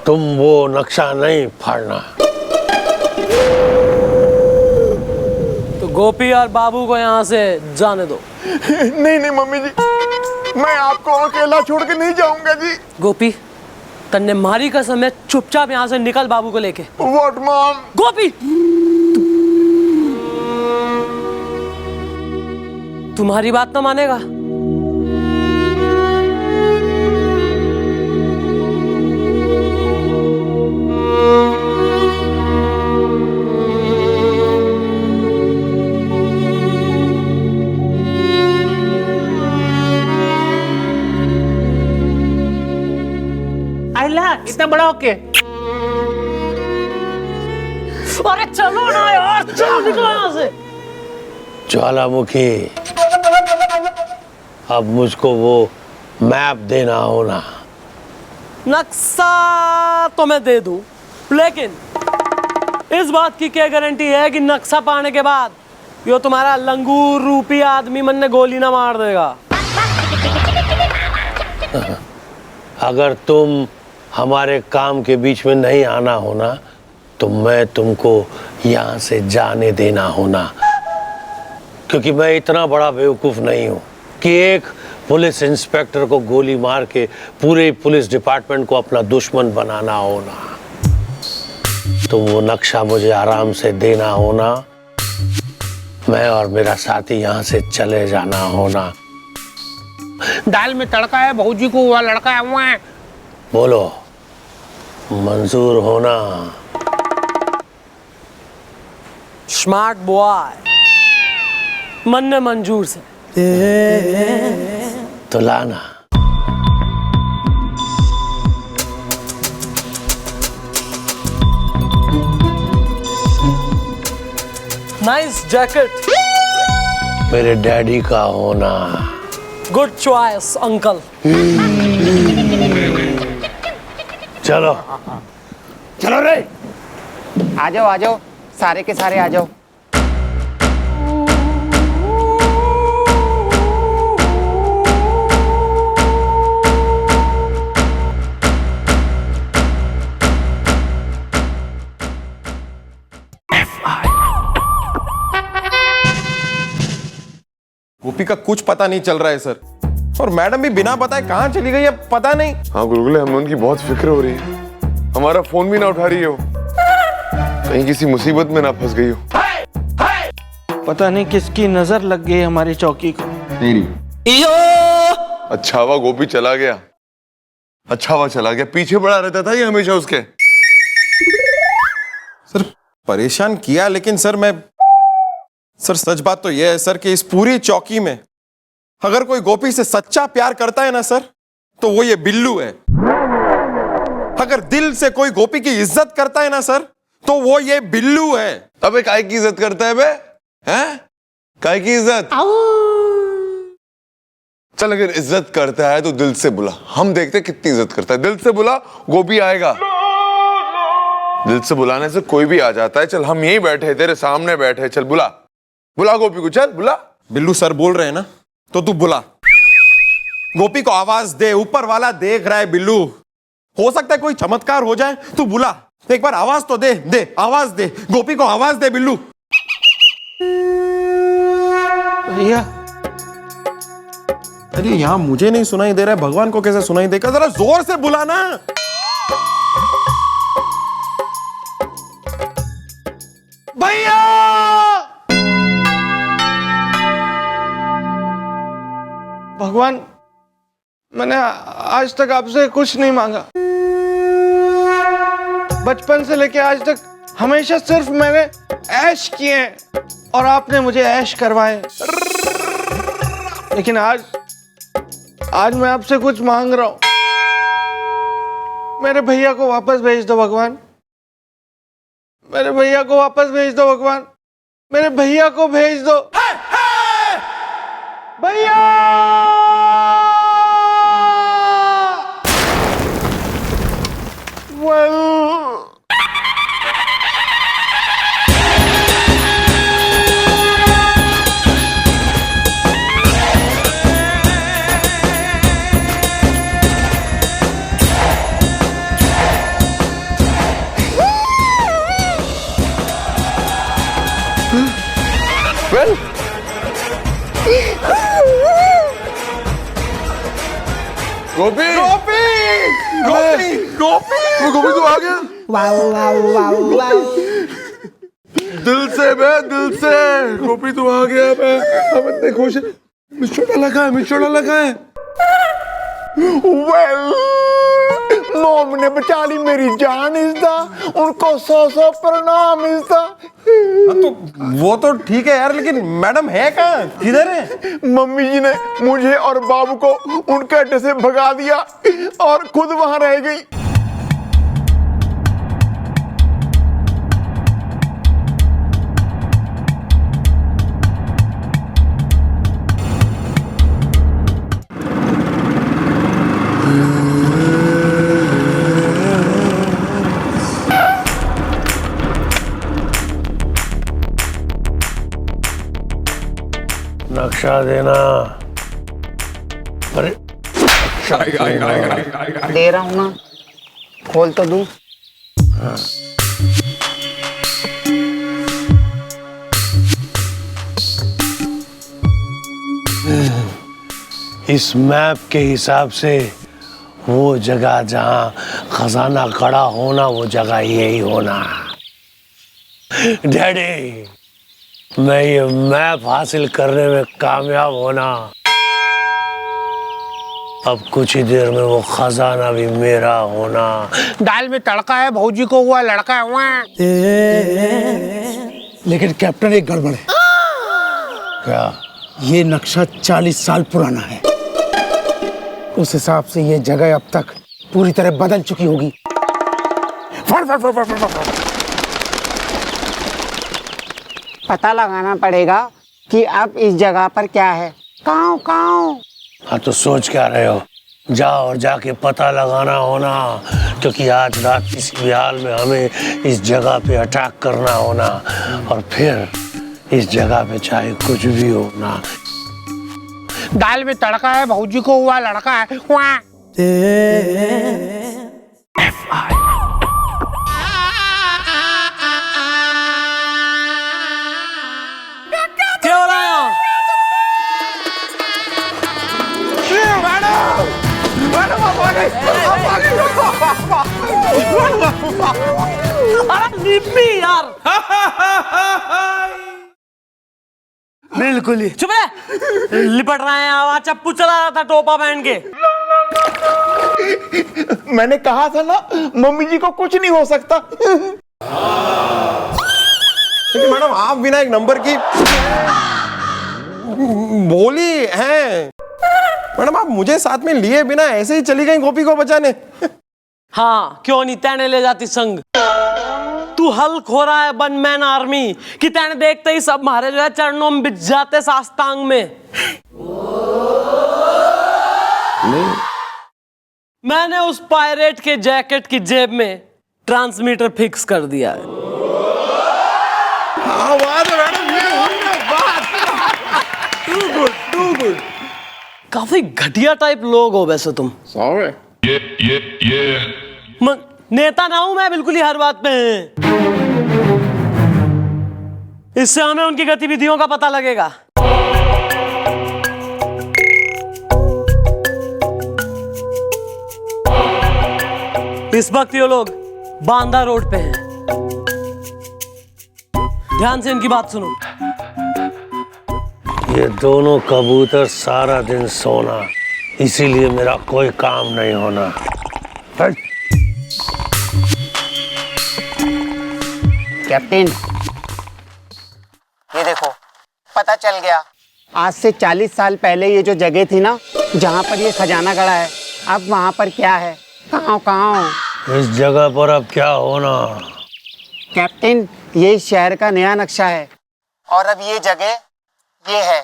तुम वो नक्शा नहीं फाड़ना। तो गोपी और बाबू को यहाँ से जाने दो। नहीं नहीं मम्मी जी, मैं आपको अकेला छोड़ के नहीं जाऊंगा जी। गोपी, तन्ने मारी कसम है, चुपचाप यहाँ से निकल बाबू को लेके। What mom? गोपी, तुम्हारी बात ना मानेगा। आइला इतना बड़ा होके। अरे चलो ना यार, चलो निकलो यहाँ से। ज्वालामुखी, अब मुझको वो मैप देना होना। नक्शा तो मैं दे दूं, लेकिन इस बात की क्या गारंटी है कि नक्शा पाने के बाद यो तुम्हारा लंगूर रूपी आदमी मन ने गोली ना मार देगा। अगर तुम हमारे काम के बीच में नहीं आना होना तो मैं तुमको यहाँ से जाने देना होना, क्योंकि मैं इतना बड़ा बेवकूफ नहीं हूँ कि एक पुलिस इंस्पेक्टर को गोली मार के पूरे पुलिस डिपार्टमेंट को अपना दुश्मन बनाना होना। तो वो नक्शा मुझे आराम से देना होना, मैं और मेरा साथी यहाँ से चले जाना होना। दाल में तड़का है, भौजी को हुआ लड़का है। वहाँ बोलो, मंजूर होना? स्मार्ट बॉय, मन ने मंजूर से। तो लाना। Nice jacket. मेरे डैडी का होना। Good choice uncle. चलो चलो रे, आ जाओ सारे के सारे आ जाओ। गोपी का कुछ पता नहीं चल रहा है सर, और मैडम भी बिना बताए कहाँ चली गई है पता नहीं। हाँ गुलगुले, हमें उनकी बहुत फिक्र हो रही है। हमारा फोन भी ना उठा रही हो, कहीं किसी मुसीबत में ना फंस गई हो। पता नहीं किसकी नजर लग गई हमारी चौकी को। तेरी। अच्छा हुआ गोपी चला गया, अच्छा हुआ चला गया, पीछे पड़ा रहता था ये हमेशा उसके। सर परेशान किया, लेकिन सर सच बात तो यह है सर कि इस पूरी चौकी में अगर कोई गोपी से सच्चा प्यार करता है ना सर, तो वो ये बिल्लू है। अगर दिल से कोई गोपी की इज्जत करता है ना सर, तो वो ये बिल्लू है। अबे काय की इज्जत करता है बे? हैं? काय की इज्जत? चल अगर इज्जत करता है तो दिल से बुला, हम देखते कितनी इज्जत करता है। दिल से बुला, गोपी आएगा। दिल से बुलाने से कोई भी आ जाता है। चल हम यहीं बैठे, तेरे सामने बैठे, चल बुला, बुला गोपी को, चल बुला। बिल्लू सर बोल रहे हैं ना, तो तू बुला, गोपी को आवाज दे, ऊपर वाला देख रहा है बिल्लू, हो सकता है कोई चमत्कार हो जाए। तू बुला, एक बार आवाज तो दे आवाज दे, गोपी को आवाज दे बिल्लू। भैया, अरे यहां मुझे नहीं सुनाई दे रहा है, भगवान को कैसे सुनाई देगा? जरा जोर से बुलाना। भैया, भगवान, मैंने आज तक आपसे कुछ नहीं मांगा। बचपन से लेके आज तक हमेशा सिर्फ मैंने ऐश किए हैं और आपने मुझे ऐश करवाए। लेकिन आज मैं आपसे कुछ मांग रहा हूं। मेरे भैया को वापस भेज दो भगवान, मेरे भैया को वापस भेज दो भगवान, मेरे भैया को भेज दो। भैया, गोपी गोपी गोपी गोपी गोपी तू आ गया? दिल से बे, दिल से गोपी तू आ गया बे। हम इतने खुश हैं। मिचोड़ा लगा है। मोम ने बचा ली मेरी जान इसदा, उनको 100 प्रणाम इसदा। तो वो तो ठीक है यार, लेकिन मैडम है कहाँ, किधर है? मम्मी जी ने मुझे और बाबू को उनके अड्डे से भगा दिया और खुद वहां रह गई। नक्शा देना। अरे दे रहा हूं ना, खोल तो दूं। इस मैप के हिसाब से वो जगह जहां खजाना खड़ा होना, वो जगह यही होना। डैडी, मैं ये मैप हासिल करने में कामयाब होना, अब कुछ ही देर में वो खजाना भी मेरा होना। दाल में तड़का है, भौजी को हुआ लड़का हुआ। लेकिन कैप्टन एक गड़बड़ है। क्या? ये नक्शा 40 साल पुराना है। उस हिसाब से ये जगह अब तक पूरी तरह बदल चुकी होगी। पता लगाना पड़ेगा कि अब इस जगह पर क्या है। काऊ काऊ। हाँ तो सोच क्या रहे हो? जाओ और जाके पता लगाना होना, क्योंकि आज रात किसी भी हाल में हमें इस जगह पे अटैक करना होना, और फिर इस जगह पे चाहे कुछ भी होना। दाल में तड़का है, भौजी को हुआ लड़का है। क्या हो रहा है? निप्पी यार। बिल्कुल ही चुप है। लिपट रहे हैं, आवाज चप्पू चला रहा था टोपा पहन के। मैंने कहा था ना मम्मी जी को कुछ नहीं हो सकता। लेकिन मैडम आप बिना एक नंबर की बोली हैं। मैडम आप मुझे साथ में लिए बिना ऐसे ही चली गई गोपी को बचाने। हाँ क्यों नहीं, तैने ले जाती संग। तू हल्क हो रहा है वन मैन आर्मी कि तैने देखते ही सब मारे जो है चरणों में बिछ जाते साष्टांग में। नहीं मैंने उस पायरेट के जैकेट की जेब में ट्रांसमीटर फिक्स कर दिया है। हाँ बात है मैडम, ये हुई ना बात। Too good too good. काफी घटिया टाइप लोग हो वैसे तुम। सॉरी। नेता ना हूं मैं, बिल्कुल ही हर बात पे हैं। इससे हमें उनकी गतिविधियों का पता लगेगा। इस वक्त ये लोग बांदा रोड पे हैं। ध्यान से इनकी बात सुनो। ये दोनों कबूतर सारा दिन सोना, इसीलिए मेरा कोई काम नहीं होना। कैप्टन, ये देखो पता चल गया। आज से 40 साल पहले ये जो जगह थी ना जहाँ पर ये खजाना गड़ा है, अब वहाँ पर क्या है? कहाँ? इस जगह पर अब क्या होना? कैप्टन, ये इस शहर का नया नक्शा है और अब ये जगह ये है।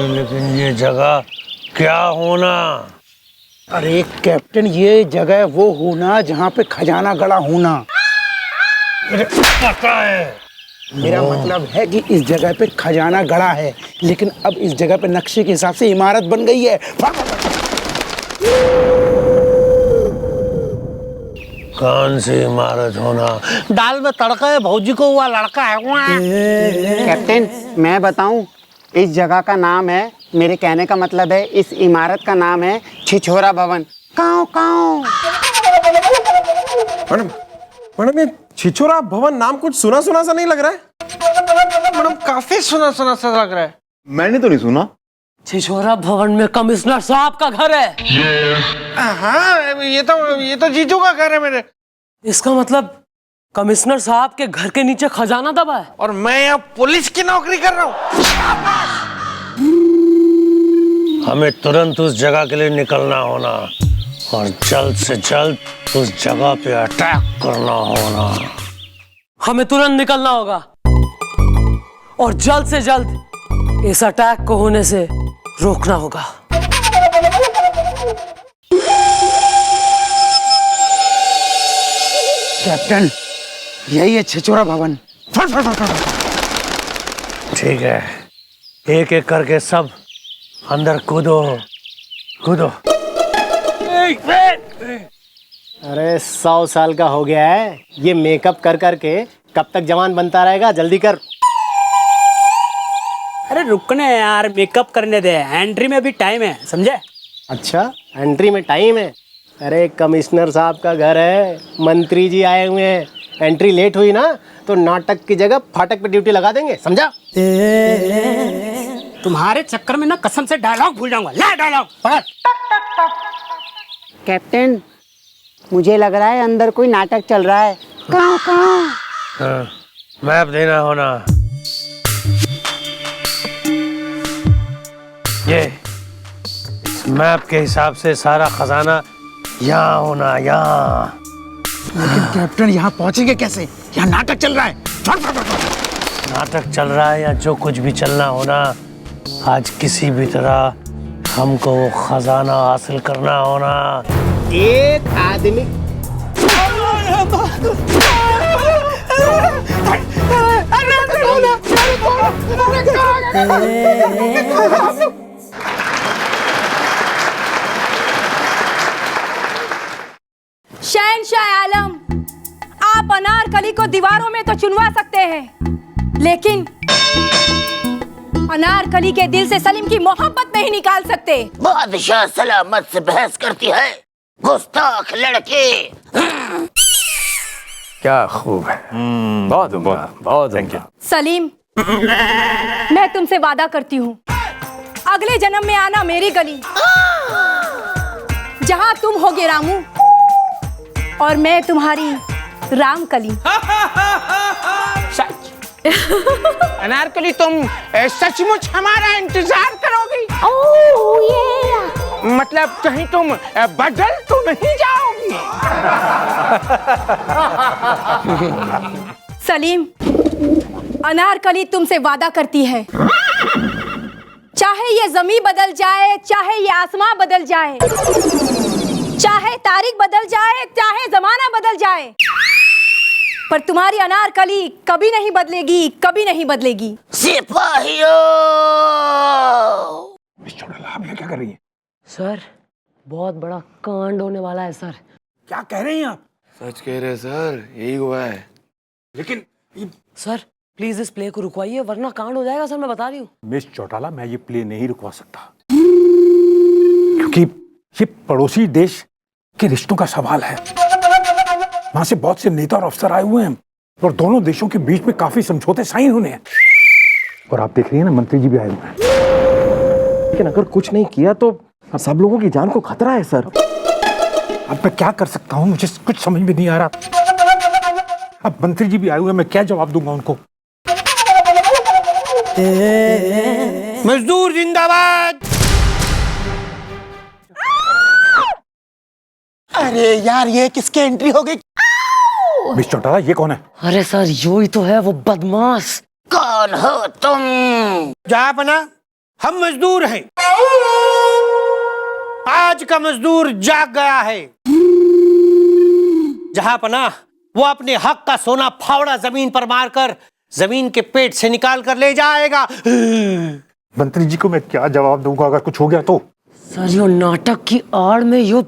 लेकिन ये जगह क्या होना? अरे कैप्टन, ये जगह वो होना जहाँ पे खजाना गड़ा होना। पता है। मेरा मतलब है कि इस जगह पे खजाना गड़ा है, लेकिन अब इस जगह पे नक्शे के हिसाब से इमारत बन गई है। कौन सी इमारत होना? दाल में तड़का है, भौजी को हुआ लड़का है। कैप्टन, मैं बताऊं, इस जगह का नाम है, मेरे कहने का मतलब है इस इमारत का नाम है छिछोरा भवन। काऊ काऊ। मैडम मैडम ये छिछोरा भवन नाम कुछ सुना सुना सा नहीं लग रहा है? मैडम काफी सुना सुना सा लग रहा है। मैंने तो नहीं सुना। छिछोरा भवन में कमिश्नर साहब का घर है। हाँ ये तो जीजू का घर है मेरे। इसका मतलब कमिश्नर साहब के घर के नीचे खजाना दबा है। और मैं यहाँ पुलिस की नौकरी कर रहा हूँ। हमें तुरंत उस जगह के लिए निकलना होना और जल्द से जल्द उस जगह पे अटैक करना होना। हमें तुरंत निकलना होगा और जल्द से जल्द इस अटैक को होने से रोकना होगा। कैप्टन, यही है छिछोरा भवन। फट फट फट फट। ठीक है, एक एक करके सब अंदर कूदो कूदो। अरे 100 साल का हो गया है, ये मेकअप कर करके कब तक जवान बनता रहेगा? जल्दी कर। अरे रुकने यार, मेकअप करने दे, एंट्री में भी टाइम है, समझे? अच्छा, एंट्री में टाइम है? अरे कमिश्नर साहब का घर है, मंत्री जी आए हुए हैं, एंट्री लेट हुई ना तो नाटक की जगह फाटक पे ड्यूटी लगा देंगे, समझा? तुम्हारे चक्कर में ना कसम से डायलॉग भूल जाऊंगा। ला डायलॉग पकड़। कैप्टन, मुझे लग रहा है अंदर कोई नाटक चल रहा है। कहाँ कहाँ? मैप देना होना। ये इस मैप के हिसाब से सारा खजाना यहाँ होना, यहाँ। लेकिन कैप्टन, यहाँ पहुंचेंगे कैसे? यहाँ नाटक चल रहा है। फट फट फट। नाटक चल रहा है या जो कुछ भी चलना होना, आज किसी भी तरह हमको वो खजाना हासिल करना होना। एक आदमी शहंशाह आलम, आप अनारकली को दीवारों में तो चुनवा सकते हैं, लेकिन अनारकली के दिल से सलीम की मोहब्बत नहीं निकाल सकते। बादशाह सलामत से बहस करती है, गुस्ताख लड़के। क्या खूब है। बहुत बहुत थैंक यू। सलीम, मैं तुमसे वादा करती हूँ, अगले जन्म में आना मेरी गली, जहाँ तुम होगे रामू और मैं तुम्हारी रामकली। अनारकली, तुम सचमुच हमारा इंतजार करोगी? मतलब कहीं तुम बदल तो नहीं जाओगी? सलीम, अनारकली तुमसे वादा करती है, चाहे ये जमीन बदल जाए, चाहे ये आसमां बदल जाए, चाहे तारीख बदल जाए, चाहे जमाना बदल जाए, पर तुम्हारी अनारकली कभी नहीं बदलेगी, कभी नहीं बदलेगी। सिपाहियों! आप ये क्या कर रही है? सर, बहुत बड़ा कांड होने वाला है सर। क्या कह रहे हैं आप? सच कह रहे सर, यही हुआ है। लेकिन सर प्लीज इस प्ले को रुकवाइए वरना कांड हो जाएगा सर, मैं बता रही हूँ। मिस चौटाला, मैं ये प्ले नहीं रुकवा सकता, क्योंकि ये पड़ोसी देश के रिश्तों का सवाल है। वहां से बहुत से नेता और अफसर आए हुए हैं और दोनों देशों के बीच में काफी समझौते साइन होने हैं। और आप देख रही हैं ना, मंत्री जी भी आए हुए हैं। लेकिन अगर कुछ नहीं किया तो सब लोगों की जान को खतरा है सर। अब मैं क्या कर सकता हूँ, मुझे कुछ समझ में नहीं आ रहा। अब मंत्री जी भी आए हुए हैं, मैं क्या जवाब दूंगा उनको? मजदूर जिंदाबाद। अरे यार, ये किसकी एंट्री हो गई? मिस चौटाला, ये कौन है? अरे सर, यो ही तो है वो बदमाश। कौन हो तुम? जहाँपना, हम मजदूर हैं। आज का मजदूर जाग गया है। जहाँपना, वो अपने हक का सोना फावड़ा जमीन पर मारकर जमीन के पेट से निकाल कर ले जाएगा। मंत्री जी को मैं क्या जवाब दूंगा अगर कुछ हो गया तो? सर, यो नाटक की आड़ में यो।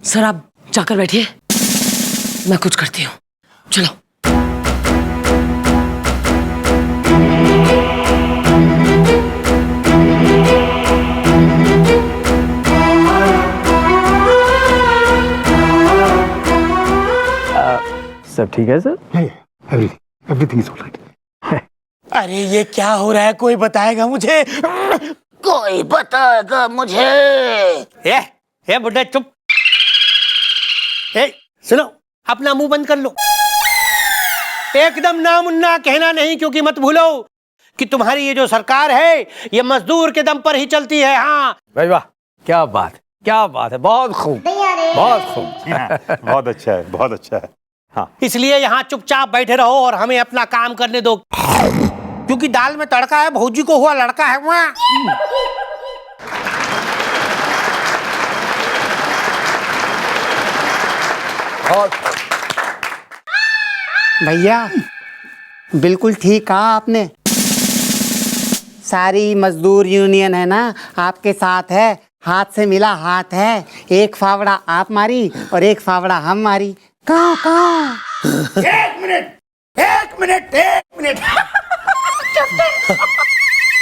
सर आप जाकर बैठिए, मैं कुछ करती हूँ। चलो। सब ठीक है सर? Everything is alright. अरे ये क्या हो रहा है, कोई बताएगा मुझे? कोई बताएगा मुझे? ए बुड्ढा चुप। ए सुनो, अपना मुंह बंद कर लो। एकदम नामुन्ना कहना नहीं, क्योंकि मत भूलो कि तुम्हारी ये जो सरकार है ये मजदूर के दम पर ही चलती है। हाँ भाई वाह, क्या बात, क्या बात है, बहुत खूब, बहुत खूब। बहुत अच्छा है, बहुत अच्छा है। हाँ, इसलिए यहाँ चुपचाप बैठे रहो और हमें अपना काम करने दो, क्योंकि दाल में तड़का है, भौजी को हुआ लड़का है। वहाँ भैया, बिल्कुल ठीक कहा आपने। सारी मजदूर यूनियन है ना आपके साथ है, हाथ से मिला हाथ है। एक फावड़ा आप मारी और एक फावड़ा हम मारी। कहाँ कहाँ? एक मिनट, एक मिनट, एक मिनट।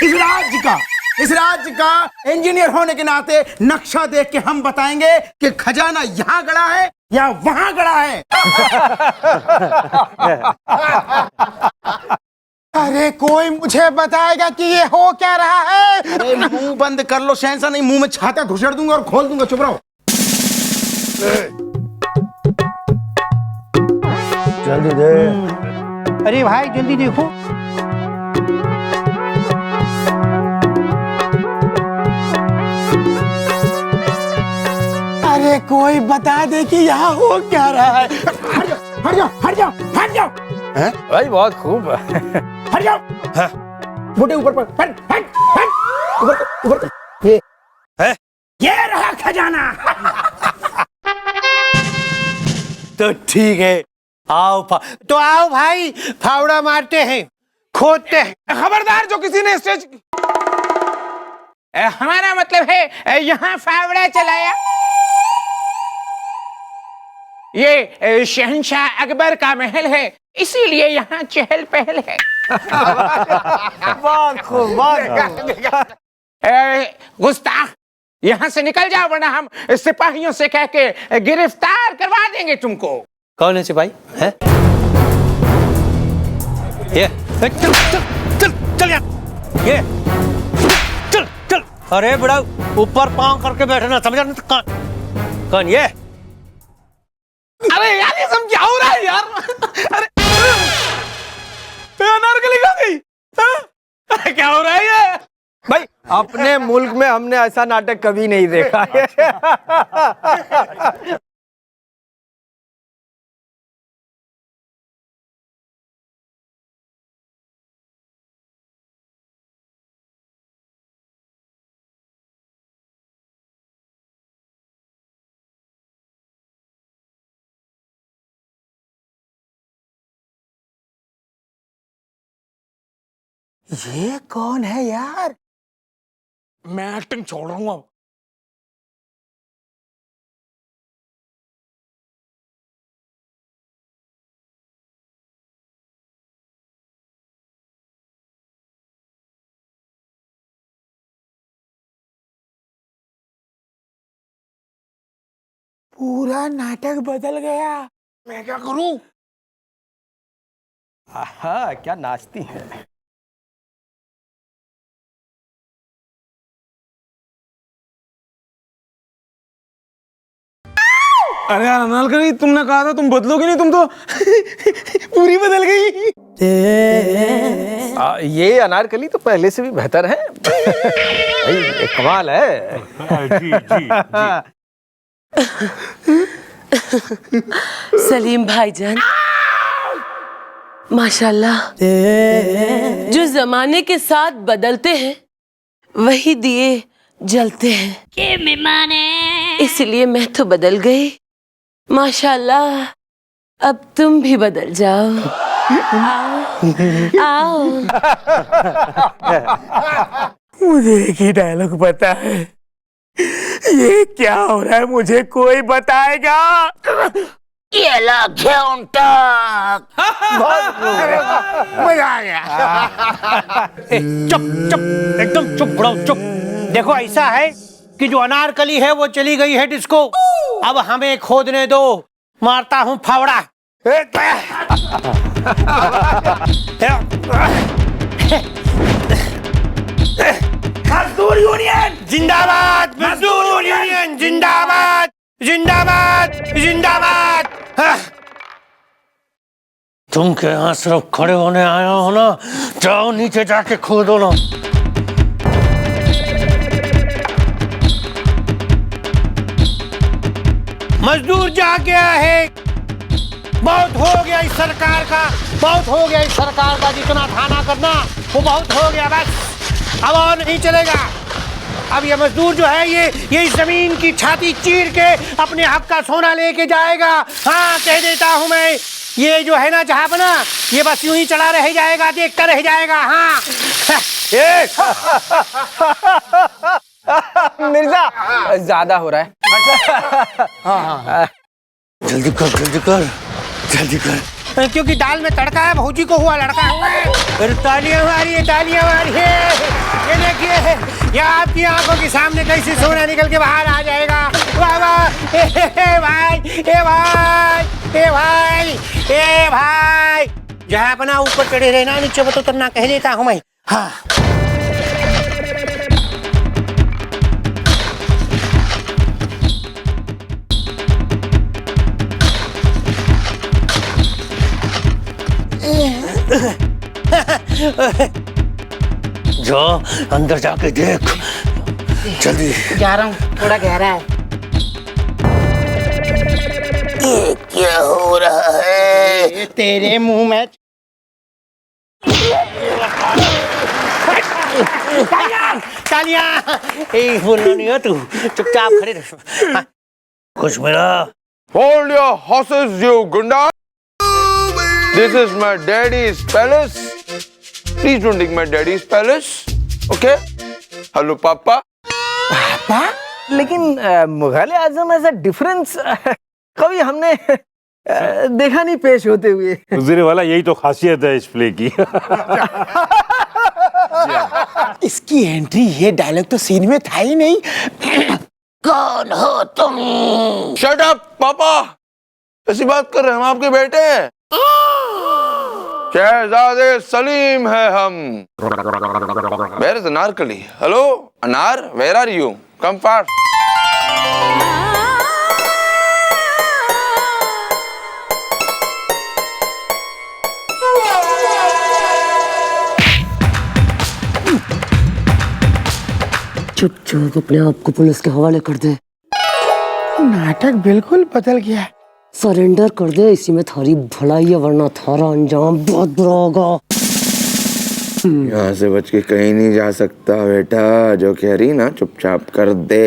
इस राज्य का इंजीनियर होने के नाते नक्शा देख के हम बताएंगे कि खजाना यहाँ गड़ा है या वहां गड़ा है। अरे कोई मुझे बताएगा कि ये हो क्या रहा है? अरे मुंह बंद कर लो, शहंशाह, नहीं मुंह में छाता घुसेड़ दूंगा और खोल दूंगा। चुप रहो। जल्दी दे। अरे भाई जल्दी देखो। अरे कोई बता दे कि यहाँ हो क्या रहा है। हट जाओ, हट जाओ, हट जाओ, हट जाओ। भाई बहुत खूब। हट जाओ। मोटे ऊपर पर, हट, हट, हट, ऊपर, ऊपर। ये रहा खजाना। तो ठीक है, तो आओ भाई, फावड़ा मारते हैं, खोदते हैं। खबरदार, जो किसी ने स्टेज, हमारा मतलब है यहाँ फावड़ा चलाया। ये शहंशाह अकबर का महल है, इसीलिए यहाँ चहल पहल है। बहुत खूब, बहुत। गुस्ताख, यहाँ से निकल जाओ वरना हम सिपाहियों से कह के गिरफ्तार करवा देंगे तुमको। कौन है सिपाही है? ये चल चल चल चल यार, ये चल चल। अरे बड़ा ऊपर पांव करके बैठना, समझा नहीं? कौन ये? अरे यार ये सब क्या हो रहा है यार? अरे अनारकली कहाँ गई? हाँ? क्या हो रहा है ये? भाई अपने मुल्क में हमने ऐसा नाटक कभी नहीं देखा है। ये कौन है यार? मैं एक्टिंग छोड़ रहा हूँ अब। पूरा नाटक बदल गया। मैं क्या करूं? हाँ, क्या नाचती है। अरे यार अनारकली, तुमने कहा था तुम बदलोगी नहीं, तुम तो पूरी बदल गई। ये अनारकली तो पहले से भी बेहतर है। भाई ये कमाल है। जी जी जी। सलीम भाईजान, माशाल्लाह, जो जमाने के साथ बदलते हैं वही दिए जलते हैं। इसलिए मैं तो बदल गई। माशाल्लाह, अब तुम भी बदल जाओ। आओ आओ। मुझे एक ही डायलॉग पता है। ये क्या हो रहा है मुझे कोई बताएगा? ये लाखे उनका मजा आ गया। चुप चुप, एकदम चुप बड़ो चुप। देखो ऐसा है कि जो अनारकली है वो चली गई है डिस्को। अब हमें खोदने दो, मारता हूँ फावड़ा। मजदूर यूनियन जिंदाबाद, मजदूर यूनियन जिंदाबाद, जिंदाबाद, जिंदाबाद। तुम के यहाँ सिर्फ खड़े होने आया हो ना? जाओ नीचे जाके खोदो ना। मजदूर जा गया है। बहुत हो गया इस सरकार का, बहुत हो गया इस सरकार का। जितना थाना करना वो बहुत हो गया, बस अब और नहीं चलेगा। अब ये मजदूर जो है ये इस जमीन की छाती चीर के अपने हक का सोना लेके जाएगा। हाँ, कह देता हूँ मैं, ये जो है ना जहापना, ये बस यूं ही चला रह जाएगा, देखता रह जाएगा। हाँ मिर्जा, ज्यादा हो रहा है। हाँ, जल्दी कर जल्दी कर जल्दी कर, क्योंकि दाल में तड़का है, भौजी को हुआ लड़का हुआ है। तालियां मारिए, तालियां मारिए। ये देखिए, ये आपकी आंखों के सामने कैसे सोना निकल के बाहर आ जाएगा। वाह वाह, ए भाई, ए भाई, ए भाई, ए भाई। जहाँ अपना ऊपर चढ़े रहना, नीचे मत उतरना, कह देता हूँ मैं। हाँ, जो अंदर जाके देख, जल्दी। जा रहा हूँ, थोड़ा गहरा है। ये क्या हो रहा है? तेरे मुंह में तालियां। बोलना नहीं हो तू, चुपचाप खड़े रहो। कुछ मिला? Hold your horses, you gunda. This is my daddy's palace. Please don't take my daddy's palace. Okay? Hello, Papa. पापा? लेकिन मुगल आजम ऐसा डिफरेंस कभी हमने देखा नहीं पेश होते हुए। वज़ीर वाला, यही तो खासियत है इस प्ले की। इसकी एंट्री, ये डायलॉग तो सीन में था ही नहीं। कौन हो तुम? Shut up, Papa. ऐसी बात कर रहे हैं? हम आपके बेटे हैं, शहजादे सलीम है हम। Where is Anarkali? Hello Anar, where are you? Come fast. चुपचाप अपने आप को पुलिस के हवाले कर दे। नाटक बिल्कुल बदल गया। सरेंडर कर दे, इसी में थारी भलाई है, वरना थारा अंजाम बहुत बुरा होगा। यहाँ से बच के कहीं नहीं जा सकता बेटा, जो कह रही ना चुपचाप कर दे।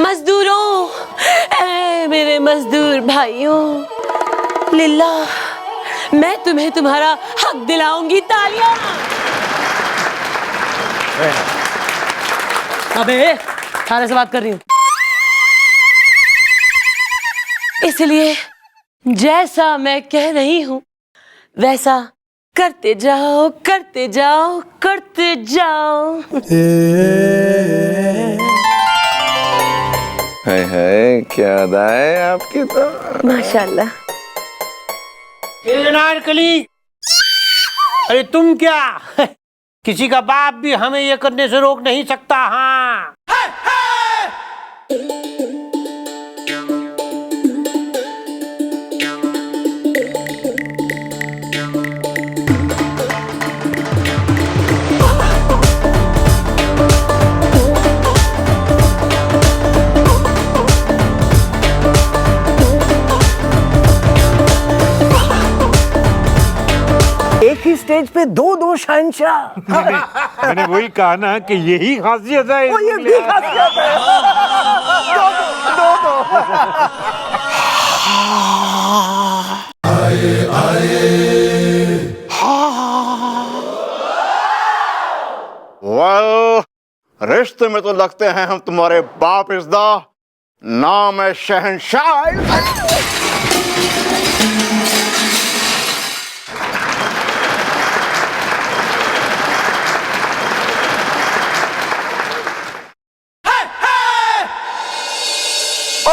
मजदूरों, ऐ मेरे मजदूर भाइयों, लिल्ला मैं तुम्हें तुम्हारा हक दिलाऊंगी। तालियां। अबे थाने से बात कर रही हूँ, इसलिए जैसा मैं कह रही हूँ वैसा करते जाओ, करते जाओ, करते जाओ। हाय हाय, क्या अदा है आपकी तो। माशाल्लाह। अनारकली, अरे तुम क्या, किसी का बाप भी हमें ये करने से रोक नहीं सकता। हाँ एक ही स्टेज पे दो शहंशाह। मैंने वही कहा ना कि यही खासियत है। ये भी खासियत है। दो। वेल, रिश्ते में तो लगते हैं हम तुम्हारे बाप इज़्दा, नाम है शहंशाह।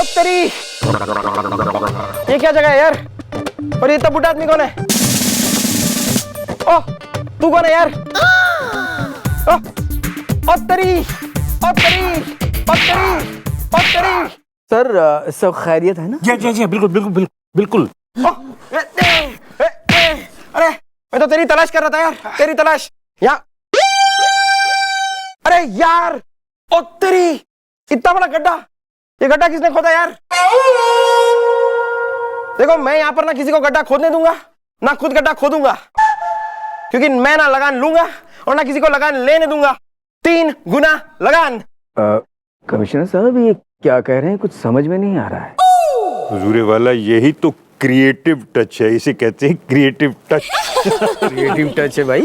तेरी ये क्या जगह है यार? और ये इतना बुढ़ा आदमी कौन है? ओह, तू कौन है यार? सर सब खैरियत है ना? जी बिल्कुल बिल्कुल बिल्कुल बिल्कुल। अरे मैं तो तेरी तलाश कर रहा था यार, तेरी तलाश। यहाँ, अरे यार, ओ तेरी, इतना बड़ा गड्ढा, ये गड्ढा किसने खोदा यार? देखो मैं यहाँ पर ना किसी को गड्ढा खोदने दूंगा, ना खुद गड्ढा खोदूंगा, क्योंकि मैं ना लगान लूंगा और ना किसी को लगान लेने दूंगा। 3 गुना लगान। कमिश्नर साहब ये क्या कह रहे हैं, कुछ समझ में नहीं आ रहा है। हुजूरे वाला, यही तो क्रिएटिव टच है, इसे कहते हैं क्रिएटिव टच। क्रिएटिव टच है भाई।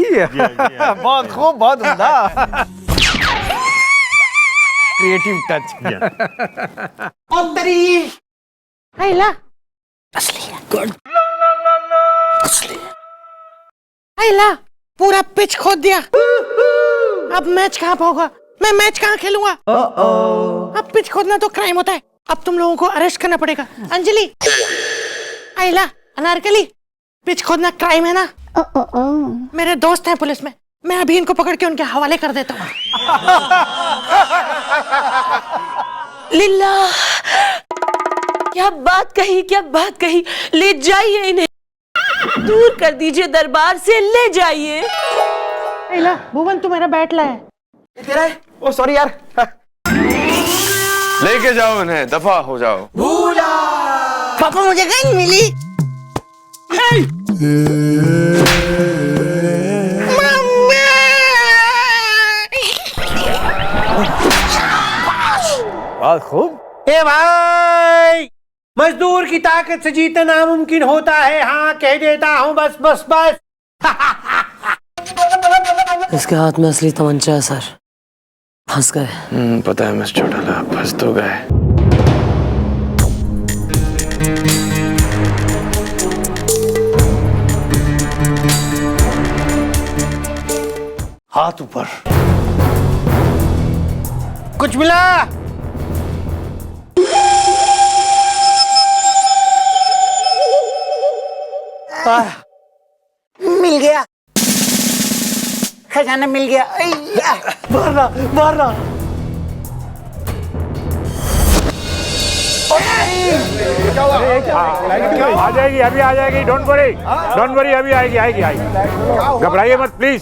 बहुत खूब, बहुत उम्दा। Creative touch. पूरा पिच खोद दिया। अब मैच कहाँ पे होगा? मैं मैच कहाँ खेलूंगा? अब पिच खोदना तो क्राइम होता है। अब तुम लोगों को अरेस्ट करना पड़ेगा। अंजलि, आइला, अनारकली, पिच खोदना क्राइम है ना? मेरे दोस्त हैं पुलिस में, मैं अभी इनको पकड़ के उनके हवाले कर देता हूँ। लिल्ला, क्या बात कही, क्या बात कही। ले जाइए इन्हें, दूर कर दीजिए दरबार से, ले जाइए। आइला, भुवन तू मेरा बैट लाया। ये तेरा है? ओ सॉरी यार। लेके जाओ इन्हें, दफा हो जाओ। पापा मुझे कहीं मिली। बहुत खूब। ए भाई, मजदूर की ताकत से जीतना नामुमकिन होता है। हाँ कह देता हूँ, बस बस बस। इसके हाथ में असली तमंचा है सर, फंस गए। पता है मिस्टर चौटाला, फंस तो गए। हाथ ऊपर। कुछ मिला? मिल गया, खजाना मिल गया। मारना मारना। आ जाएगी, अभी आ जाएगी, डोंट वरी, अभी आएगी आएगी आएगी, घबराइए मत प्लीज।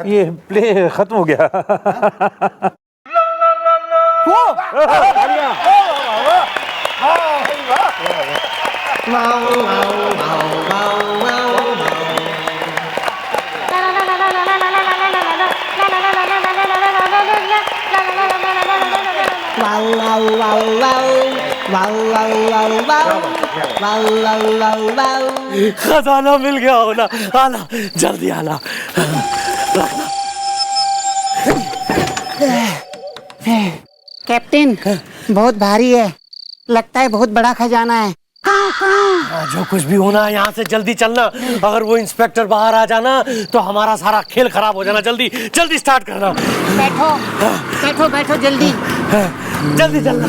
ये प्ले खत्म हो गया। खजाना मिल गया होना, आना जल्दी आना। कैप्टन, बहुत भारी है, लगता है बहुत बड़ा खजाना है। जो कुछ भी होना है यहाँ से जल्दी चलना। अगर वो इंस्पेक्टर बाहर आ जाना तो हमारा सारा खेल खराब हो जाना। जल्दी जल्दी स्टार्ट करना। बैठो बैठो बैठो, जल्दी जल्दी चलना।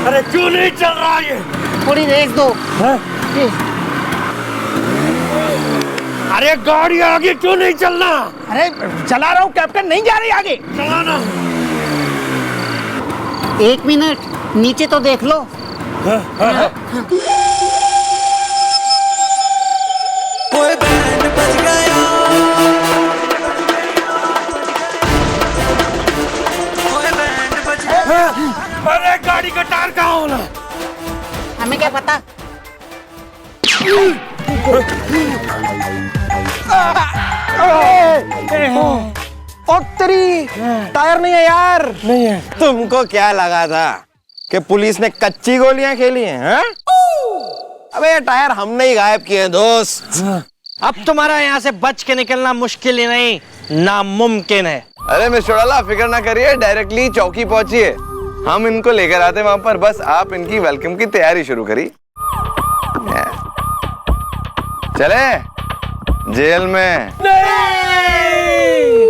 अरे क्यों नहीं चल रहा ये? थोड़ी रेस दो। अरे गाड़ी आगे क्यों नहीं चलना? अरे चला रहा हूँ कैप्टन, नहीं जा रही आगे। चलाना। 1 मिनट, नीचे तो देख लो। कोई बैंड बज गया, कोई बैंड बज गया। अरे गाड़ी का टायर कहाँ होना? हमें क्या पता। और तेरी टायर नहीं है यार। नहीं है। तुमको क्या लगा था कि पुलिस ने कच्ची गोलियां खेली हैं? अबे ये टायर हमने ही गायब किए दोस्त। अब तुम्हारा यहाँ से बच के निकलना मुश्किल ही नहीं, नामुमकिन है। अरे मिस्टर चौटाला, फिक्र ना करिए, डायरेक्टली चौकी पहुंचिए, हम इनको लेकर आते वहां पर। बस आप इनकी वेलकम की तैयारी शुरू करिए। चले जेल में। नहीं।